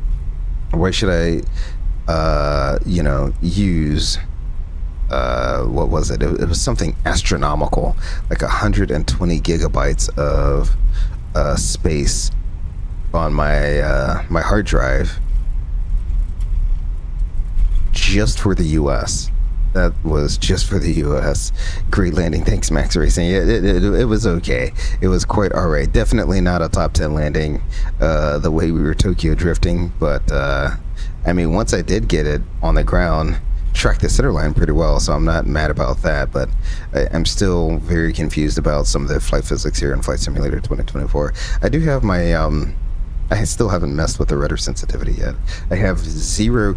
should I you know, use what was it? It was something astronomical, like 120 gigabytes of space on my my hard drive just for the U.S. That was just for the U.S. Great landing. Thanks, Max Racing. It was okay. It was quite all right. Definitely not a top 10 landing the way we were Tokyo drifting. But, I mean, once I did get it on the ground, tracked the center line pretty well. So I'm not mad about that. But I'm still very confused about some of the flight physics here in Flight Simulator 2024. I do have my... I still haven't messed with the rudder sensitivity yet. I have zero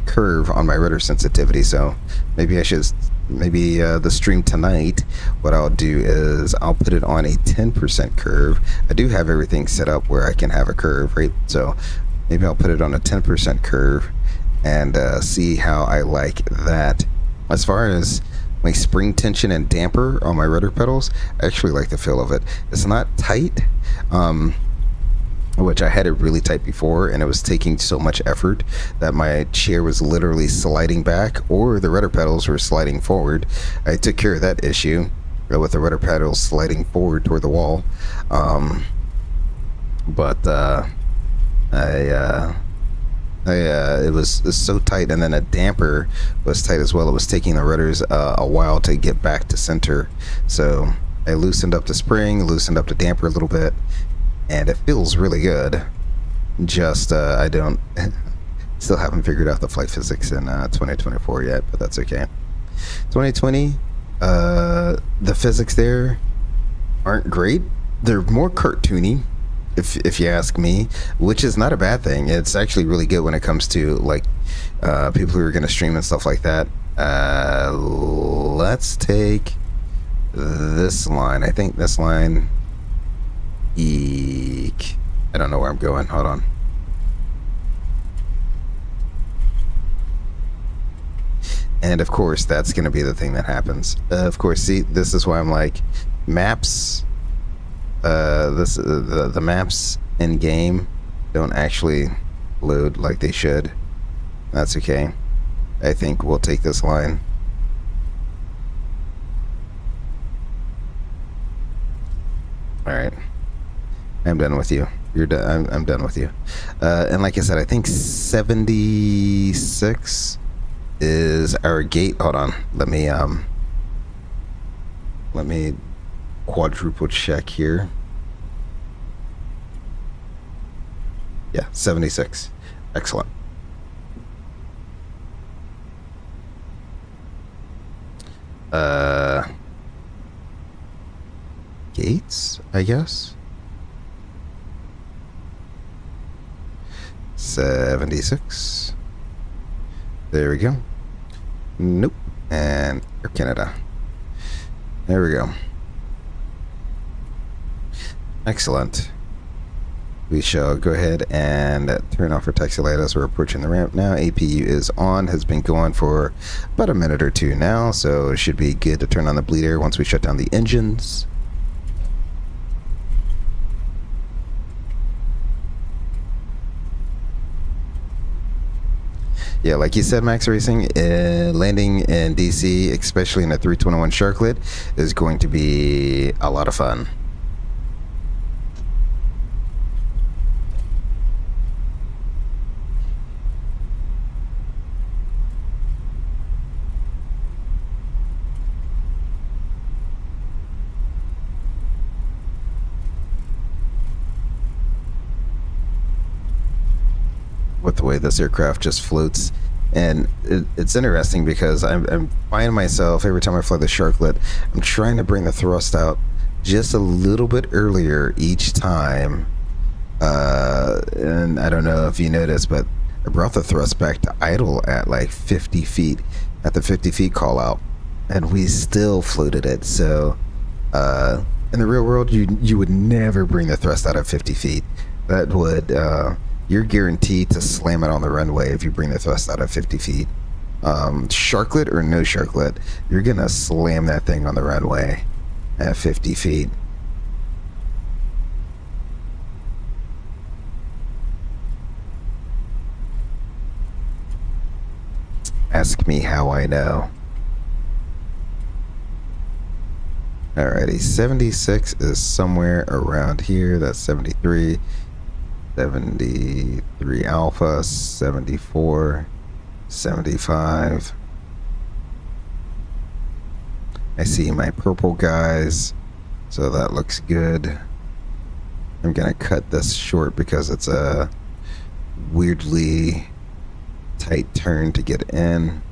curve on my rudder sensitivity, so maybe I should, the stream tonight, what I'll do is I'll put it on a 10% curve. I do have everything set up where I can have a curve, right? So maybe I'll put it on a 10% curve and see how I like that. As far as my spring tension and damper on my rudder pedals, I actually like the feel of it. It's not tight, which I had it really tight before, and it was taking so much effort that my chair was literally sliding back, or the rudder pedals were sliding forward. I took care of that issue with the rudder pedals sliding forward toward the wall. It was so tight, and then a damper was tight as well. It was taking the rudders a while to get back to center. So I loosened up the spring, loosened up the damper a little bit, and it feels really good. Just I don't still haven't figured out the flight physics in 2024 yet, but that's okay. 2020, the physics there aren't great. They're more cartoony, if you ask me, which is not a bad thing. It's actually really good when it comes to like people who are going to stream and stuff like that. Let's take this line. I think this line. Eek. I don't know where I'm going. Hold on. And of course, that's going to be the thing that happens. Of course, see, this is why I'm like, maps. The maps in game don't actually load like they should. That's okay. I think we'll take this line. All right. I'm done with you. You're done. I'm done with you. And like I said, I think 76 is our gate. Hold on. Let me quadruple check here. Yeah, 76. Excellent. Gates, I guess. 76. There we go. Nope. And Air Canada. There we go. Excellent. We shall go ahead and turn off our taxi light as we're approaching the ramp now. APU is on, has been going for about a minute or two now, so it should be good to turn on the bleed air once we shut down the engines. Yeah, like you said, Max Racing, landing in DC, especially in a 321 Sharklet, is going to be a lot of fun. With the way this aircraft just floats, and it's interesting because I'm finding myself every time I fly the Sharklet, I'm trying to bring the thrust out just a little bit earlier each time, and I don't know if you noticed, but I brought the thrust back to idle at like 50 feet at the 50 feet call out, and we still floated it. So in the real world, you would never bring the thrust out at 50 feet. That would you're guaranteed to slam it on the runway if you bring the thrust out at 50 feet. Sharklet or no Sharklet, you're gonna slam that thing on the runway at 50 feet. Ask me how I know. Alrighty, 76 is somewhere around here. That's 73. 73 alpha, 74, 75. I see my purple guys, so that looks good. I'm gonna cut this short because it's a weirdly tight turn to get in.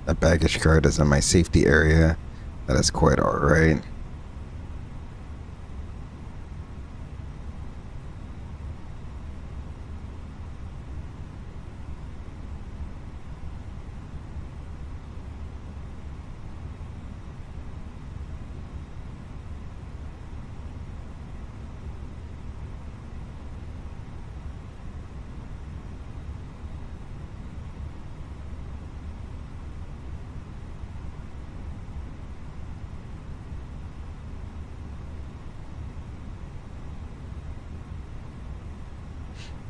The baggage card is in my safety area. That is quite alright.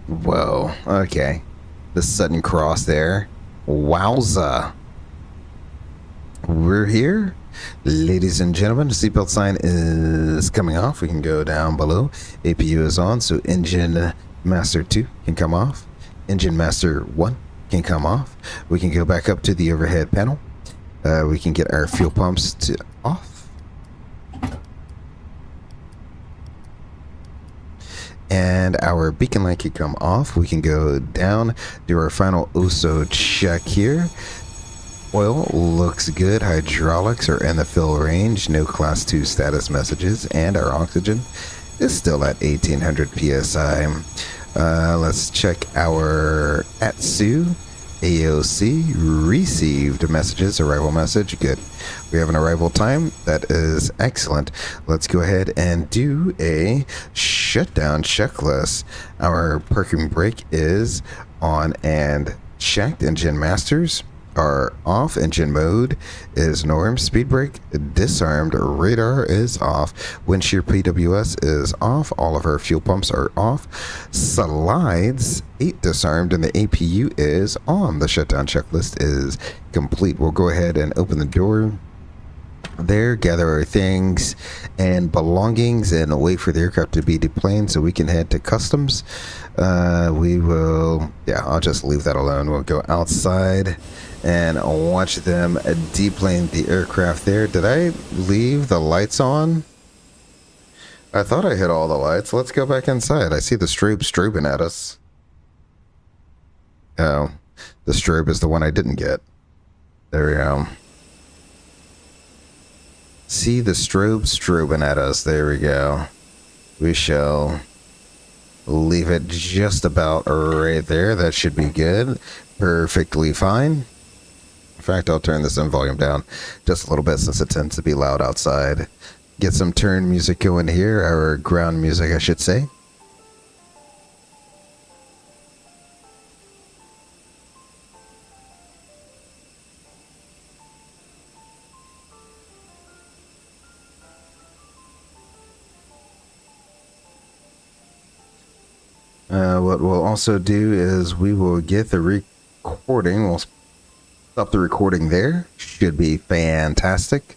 Whoa, okay. The sudden cross there. Wowza. We're here. Ladies and gentlemen, the seatbelt sign is coming off. We can go down below. APU is on, so engine master 2 can come off. Engine master 1 can come off. We can go back up to the overhead panel. We can get our fuel pumps to off. And our beacon light can come off. We can go down, do our final OSO check here. Oil looks good. Hydraulics are in the fill range. No class 2 status messages. And our oxygen is still at 1800 psi. Let's check our ATSU. AOC received messages. Arrival message. Good. We have an arrival time. That is excellent. Let's go ahead and do a shutdown checklist. Our parking brake is on and checked. Engine masters are off. Engine mode is norm. Speed brake disarmed. Radar is off. Windshield PWS is off. All of our fuel pumps are off. Slides 8 disarmed, and the APU is on. The shutdown checklist is complete. We'll go ahead and open the door there, gather our things and belongings, and wait for the aircraft to be deplaned so we can head to customs. We will, yeah, I'll just leave that alone. We'll go outside and watch them deplane the aircraft there. Did I leave the lights on? I thought I hit all the lights. Let's go back inside. I see the strobe strobing at us. Oh, the strobe is the one I didn't get. There we go. See the strobe strobing at us. There we go. We shall leave it just about right there. That should be good. Perfectly fine. In fact, I'll turn this in volume down just a little bit since it tends to be loud outside. Get some turn music going here, or ground music, I should say. What we'll also do is we will get the recording. We'll stop the recording there. Should be fantastic.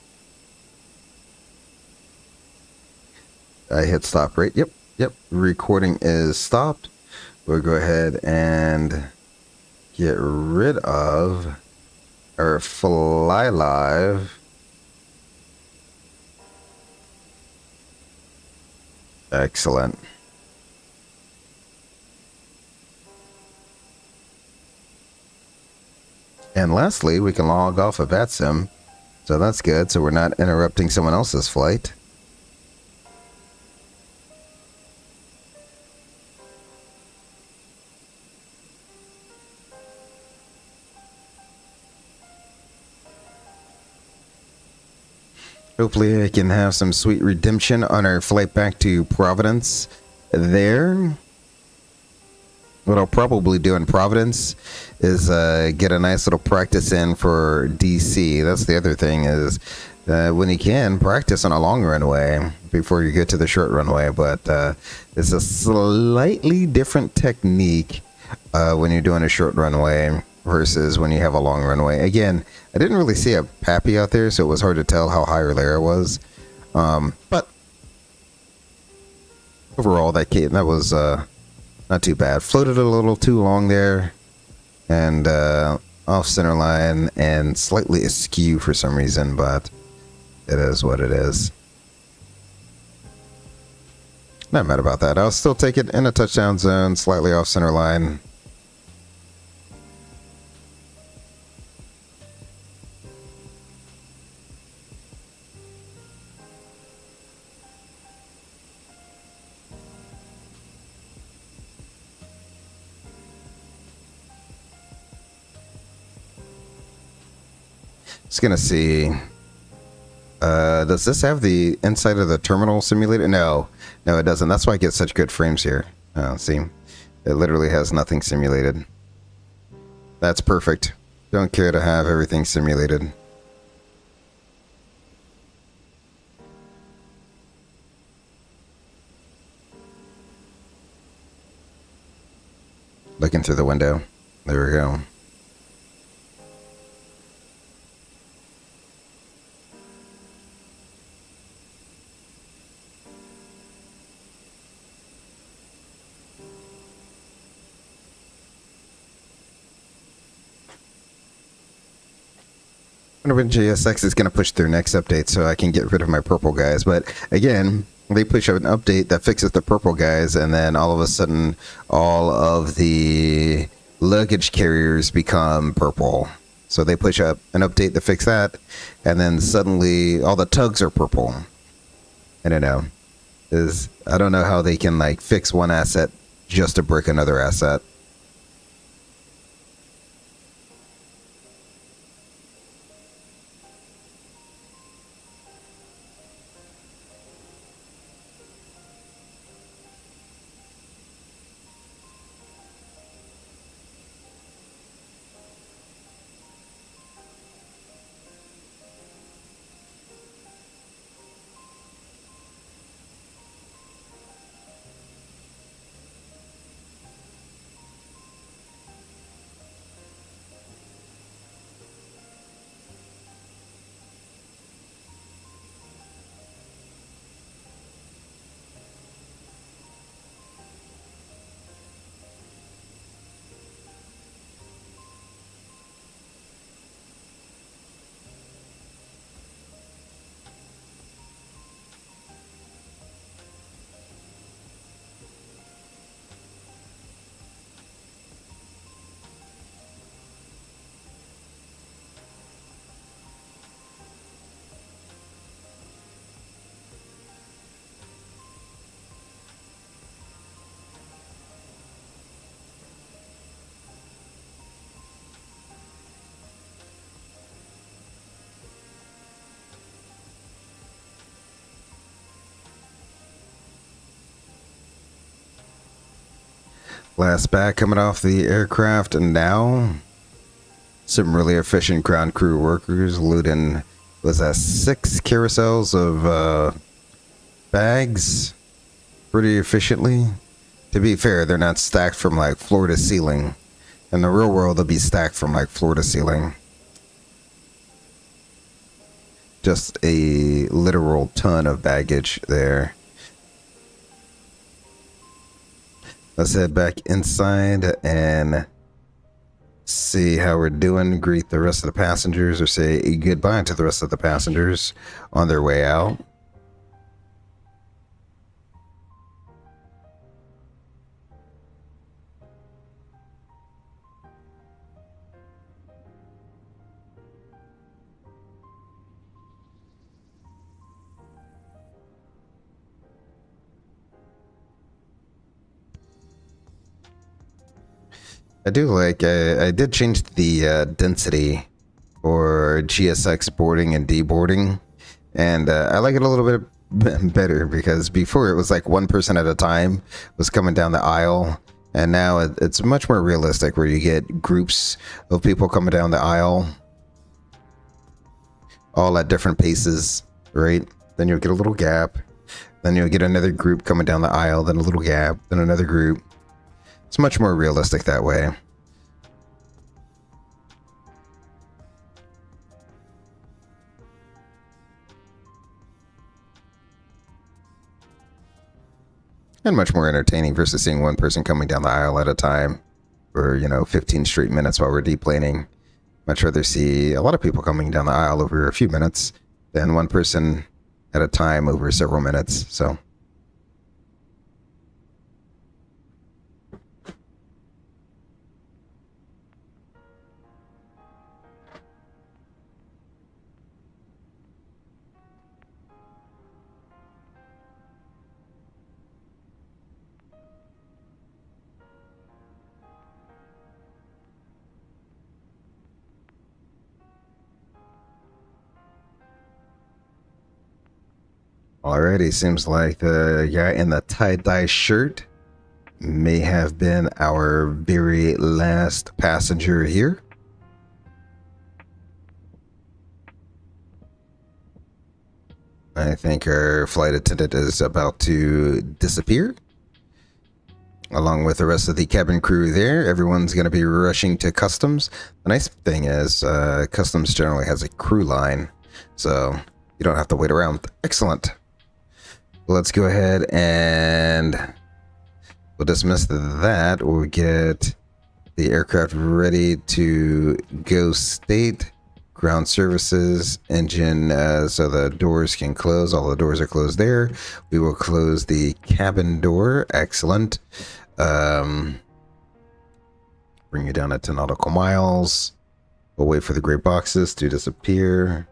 I hit stop, right? Yep. Recording is stopped. We'll go ahead and get rid of our fly live. Excellent. And lastly, we can log off of VATSIM. So that's good. So we're not interrupting someone else's flight. Hopefully I can have some sweet redemption on our flight back to Providence there. What I'll probably do in Providence is get a nice little practice in for DC. That's the other thing is when you can, practice on a long runway before you get to the short runway. But it's a slightly different technique when you're doing a short runway versus when you have a long runway. Again, I didn't really see a Pappy out there, so it was hard to tell how high or low it was. But overall, that was not too bad. Floated a little too long there, and off center line and slightly askew for some reason, but it is what it is. Not mad about that. I'll still take it in a touchdown zone, slightly off center line. Just gonna see. Does this have the inside of the terminal simulator? No, it doesn't. That's why I get such good frames here. See, it literally has nothing simulated. That's perfect. Don't care to have everything simulated. Looking through the window. There we go. I wonder when JSX is going to push their next update so I can get rid of my purple guys. But again, they push an update that fixes the purple guys, and then all of a sudden, all of the luggage carriers become purple. So they push up an update to fix that, and then suddenly all the tugs are purple. I don't know. I don't know how they can like fix one asset just to break another asset. Last back coming off the aircraft, and now some really efficient ground crew workers loading, was that 6 carousels of bags pretty efficiently. To be fair, they're not stacked from like floor to ceiling. In the real world, they'll be stacked from like floor to ceiling. Just a literal ton of baggage there. Let's head back inside and see how we're doing. Greet the rest of the passengers, or say goodbye to the rest of the passengers on their way out. I do like, I did change the density for GSX boarding and deboarding. And I like it a little bit better because before it was like one person at a time was coming down the aisle, and now it's much more realistic where you get groups of people coming down the aisle all at different paces, right? Then you'll get a little gap, then you'll get another group coming down the aisle, then a little gap, then another group. It's much more realistic that way. And much more entertaining versus seeing one person coming down the aisle at a time for, 15 straight minutes while we're deplaning. Much rather see a lot of people coming down the aisle over a few minutes than one person at a time over several minutes. So already seems like the guy in the tie-dye shirt may have been our very last passenger here. I think our flight attendant is about to disappear. Along with the rest of the cabin crew there, everyone's going to be rushing to customs. The nice thing is, customs generally has a crew line, so you don't have to wait around. Excellent. Let's go ahead and we'll dismiss that. We'll get the aircraft ready to go state. Ground services, engine, so the doors can close. All the doors are closed there. We will close the cabin door. Excellent. Bring you down at 10 nautical miles. We'll wait for the gray boxes to disappear.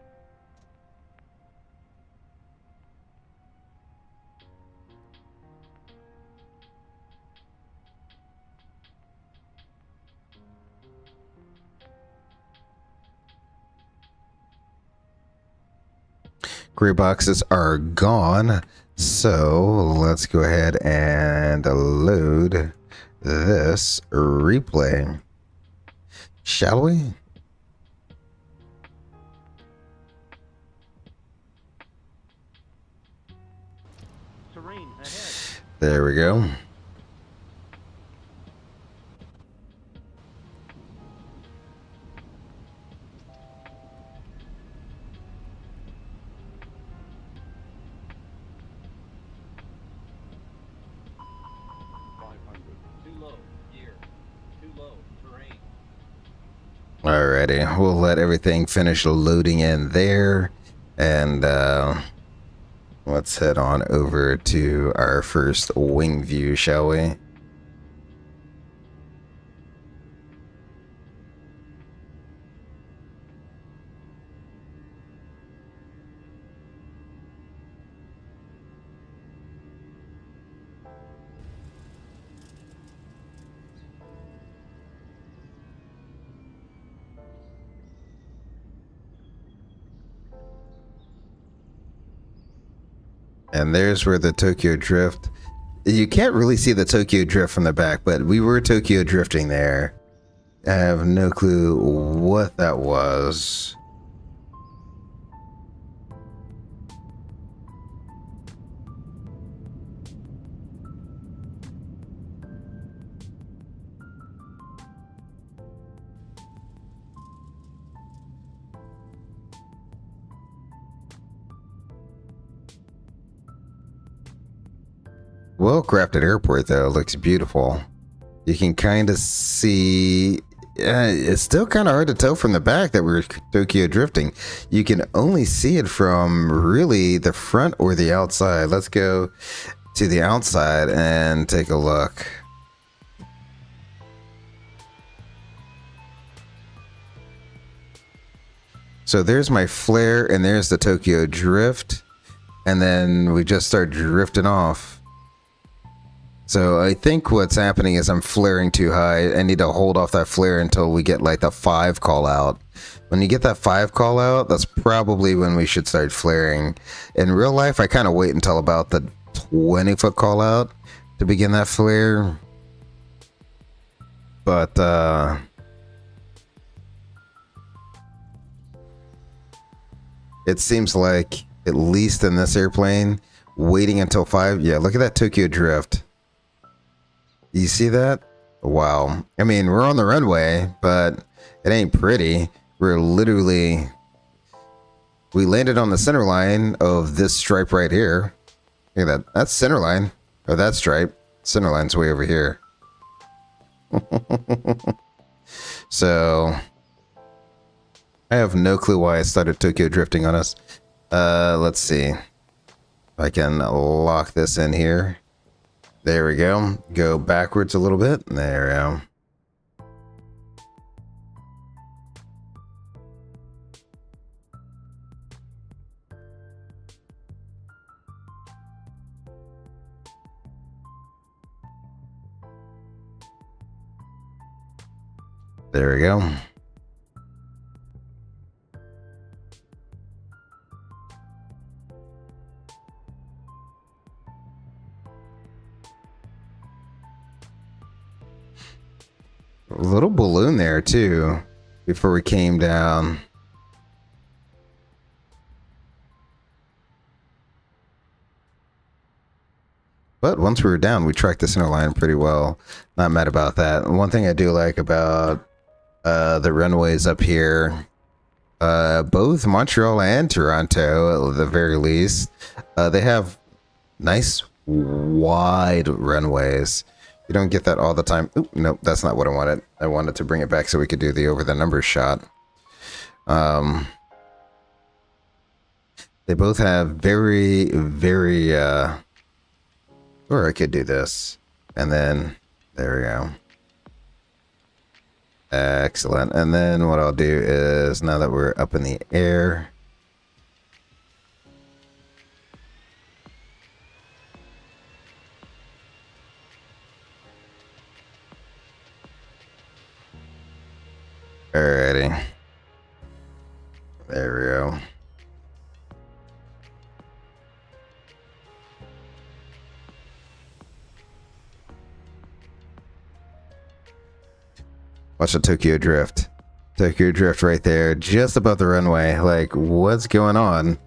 Gray boxes are gone, so let's go ahead and load this replay, shall we? Serene, ahead. There we go. Alrighty, we'll let everything finish loading in there, and let's head on over to our first wing view, shall we? And there's where the Tokyo Drift. You can't really see the Tokyo Drift from the back, but we were Tokyo drifting there. I have no clue what that was. Well crafted airport though, looks beautiful. You can kind of see, it's still kind of hard to tell from the back that we're Tokyo drifting. You can only see it from really the front or the outside. Let's go to the outside and take a look. So there's my flare and there's the Tokyo drift. And then we just start drifting off. So I think what's happening is I'm flaring too high. I need to hold off that flare until we get like the 5 call out. When you get that 5 call out, that's probably when we should start flaring. In real life, I kind of wait until about the 20-foot call out to begin that flare. But it seems like, at least in this airplane, waiting until 5. Yeah, look at that Tokyo drift. You see that? Wow. I mean, we're on the runway, but it ain't pretty. We're literally... We landed on the center line of this stripe right here. Look at that. That's center line. Or that stripe. Center line's way over here. So... I have no clue why I started Tokyo drifting on us. Let's see. If I can lock this in here. There we go. Go backwards a little bit. There we go. There we go. A little balloon there too before we came down. But once we were down, we tracked the center line pretty well. Not mad about that. One thing I do like about the runways up here, both Montreal and Toronto, at the very least, they have nice wide runways. You don't get that all the time. Oop, nope, that's not what I wanted. I wanted to bring it back so we could do the over the numbers shot. They both have very, very, or I could do this. And then, there we go. Excellent. And then what I'll do is, now that we're up in the air, alrighty. There we go. Watch the Tokyo drift. Tokyo drift right there, just above the runway. Like, what's going on?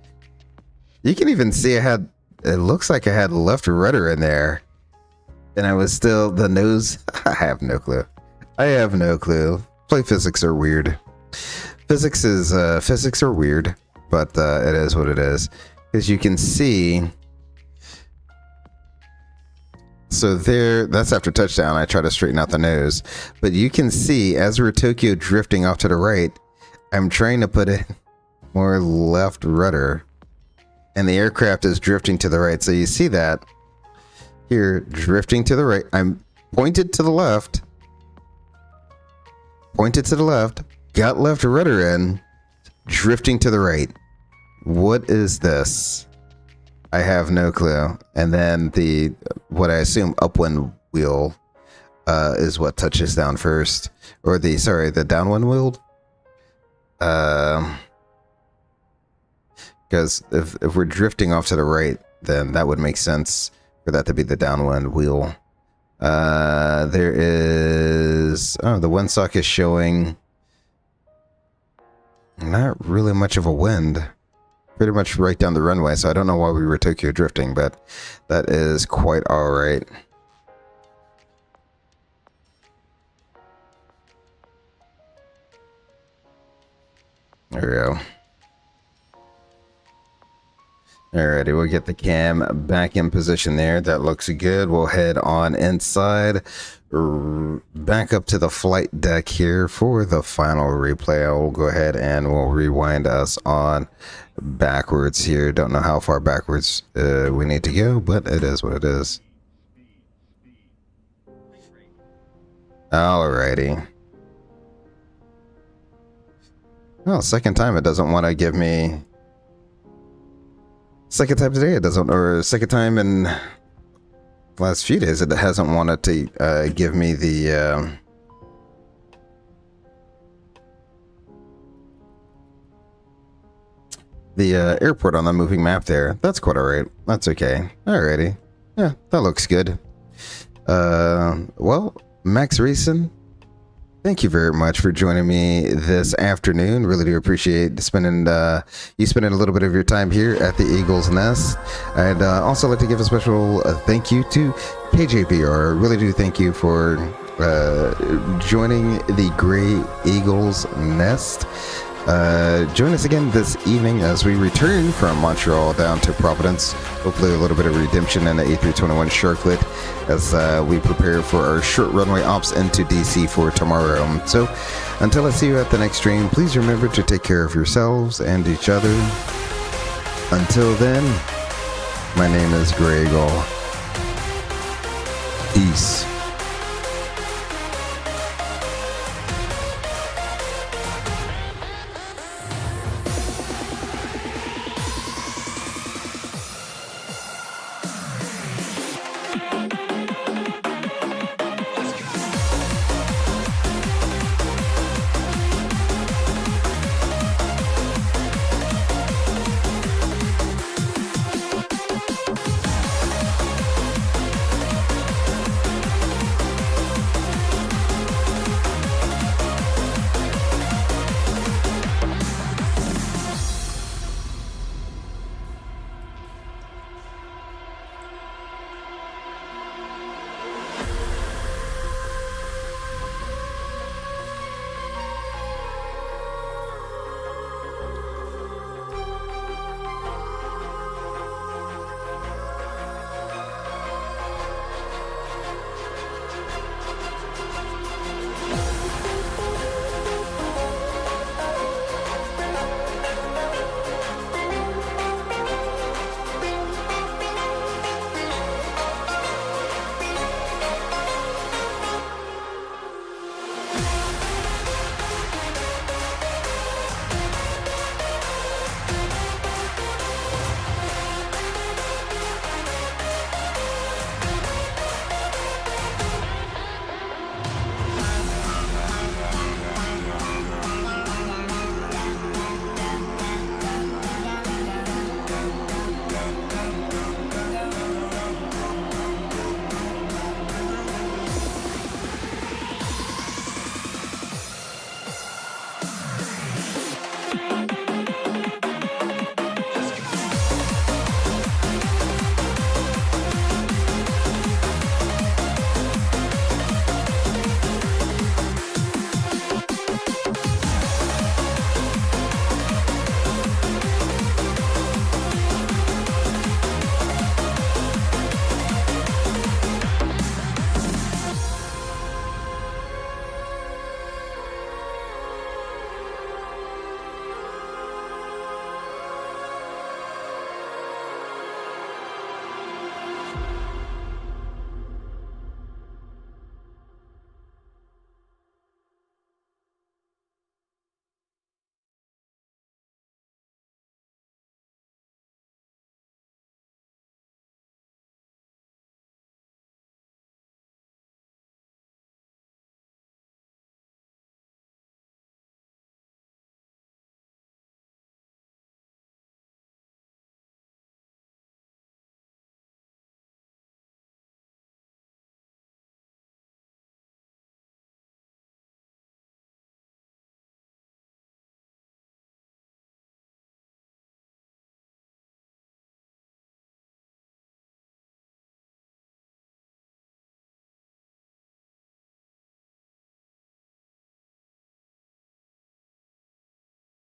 You can even see I had, it looks like I had left rudder in there. And I was still, the nose, I have no clue. I have no clue. Play physics are weird. Physics are weird, but it is what it is. Because you can see, so there, that's after touchdown. I try to straighten out the nose, but you can see as we're Tokyo drifting off to the right, I'm trying to put it more left rudder, and the aircraft is drifting to the right. So you see that here, drifting to the right. I'm pointed to the left. Pointed to the left, got left rudder in, drifting to the right. What is this? I have no clue. And then the, what I assume upwind wheel is what touches down first. Or the, sorry, the downwind wheel. Because if we're drifting off to the right, then that would make sense for that to be the downwind wheel. There is, oh, the windsock is showing not really much of a wind. Pretty much right down the runway, so I don't know why we were Tokyo drifting, but that is quite alright. There we go. Alrighty, we'll get the cam back in position there. That looks good. We'll head on inside, back up to the flight deck here for the final replay. I will go ahead and we'll rewind us on backwards here. Don't know how far backwards we need to go, but it is what it is. Alrighty. Oh, second time it doesn't want to give me... Second time today it doesn't, or second time in last few days it hasn't wanted to give me the airport on the moving map there. That's quite alright. That's okay. Alrighty. Yeah, that looks good. Well, Max Reason, thank you very much for joining me this afternoon. Really do appreciate spending you spending a little bit of your time here at the Eagle's Nest. I'd also like to give a special thank you to KJPR. Really do thank you for joining the Gray Eagle's Nest. Join us again this evening as we return from Montreal down to Providence. Hopefully a little bit of redemption in the A321 Sharklet as we prepare for our short runway ops into DC for tomorrow. So until I see you at the next stream, please remember to take care of yourselves and each other. Until then, my name is Gray Eagle. Peace.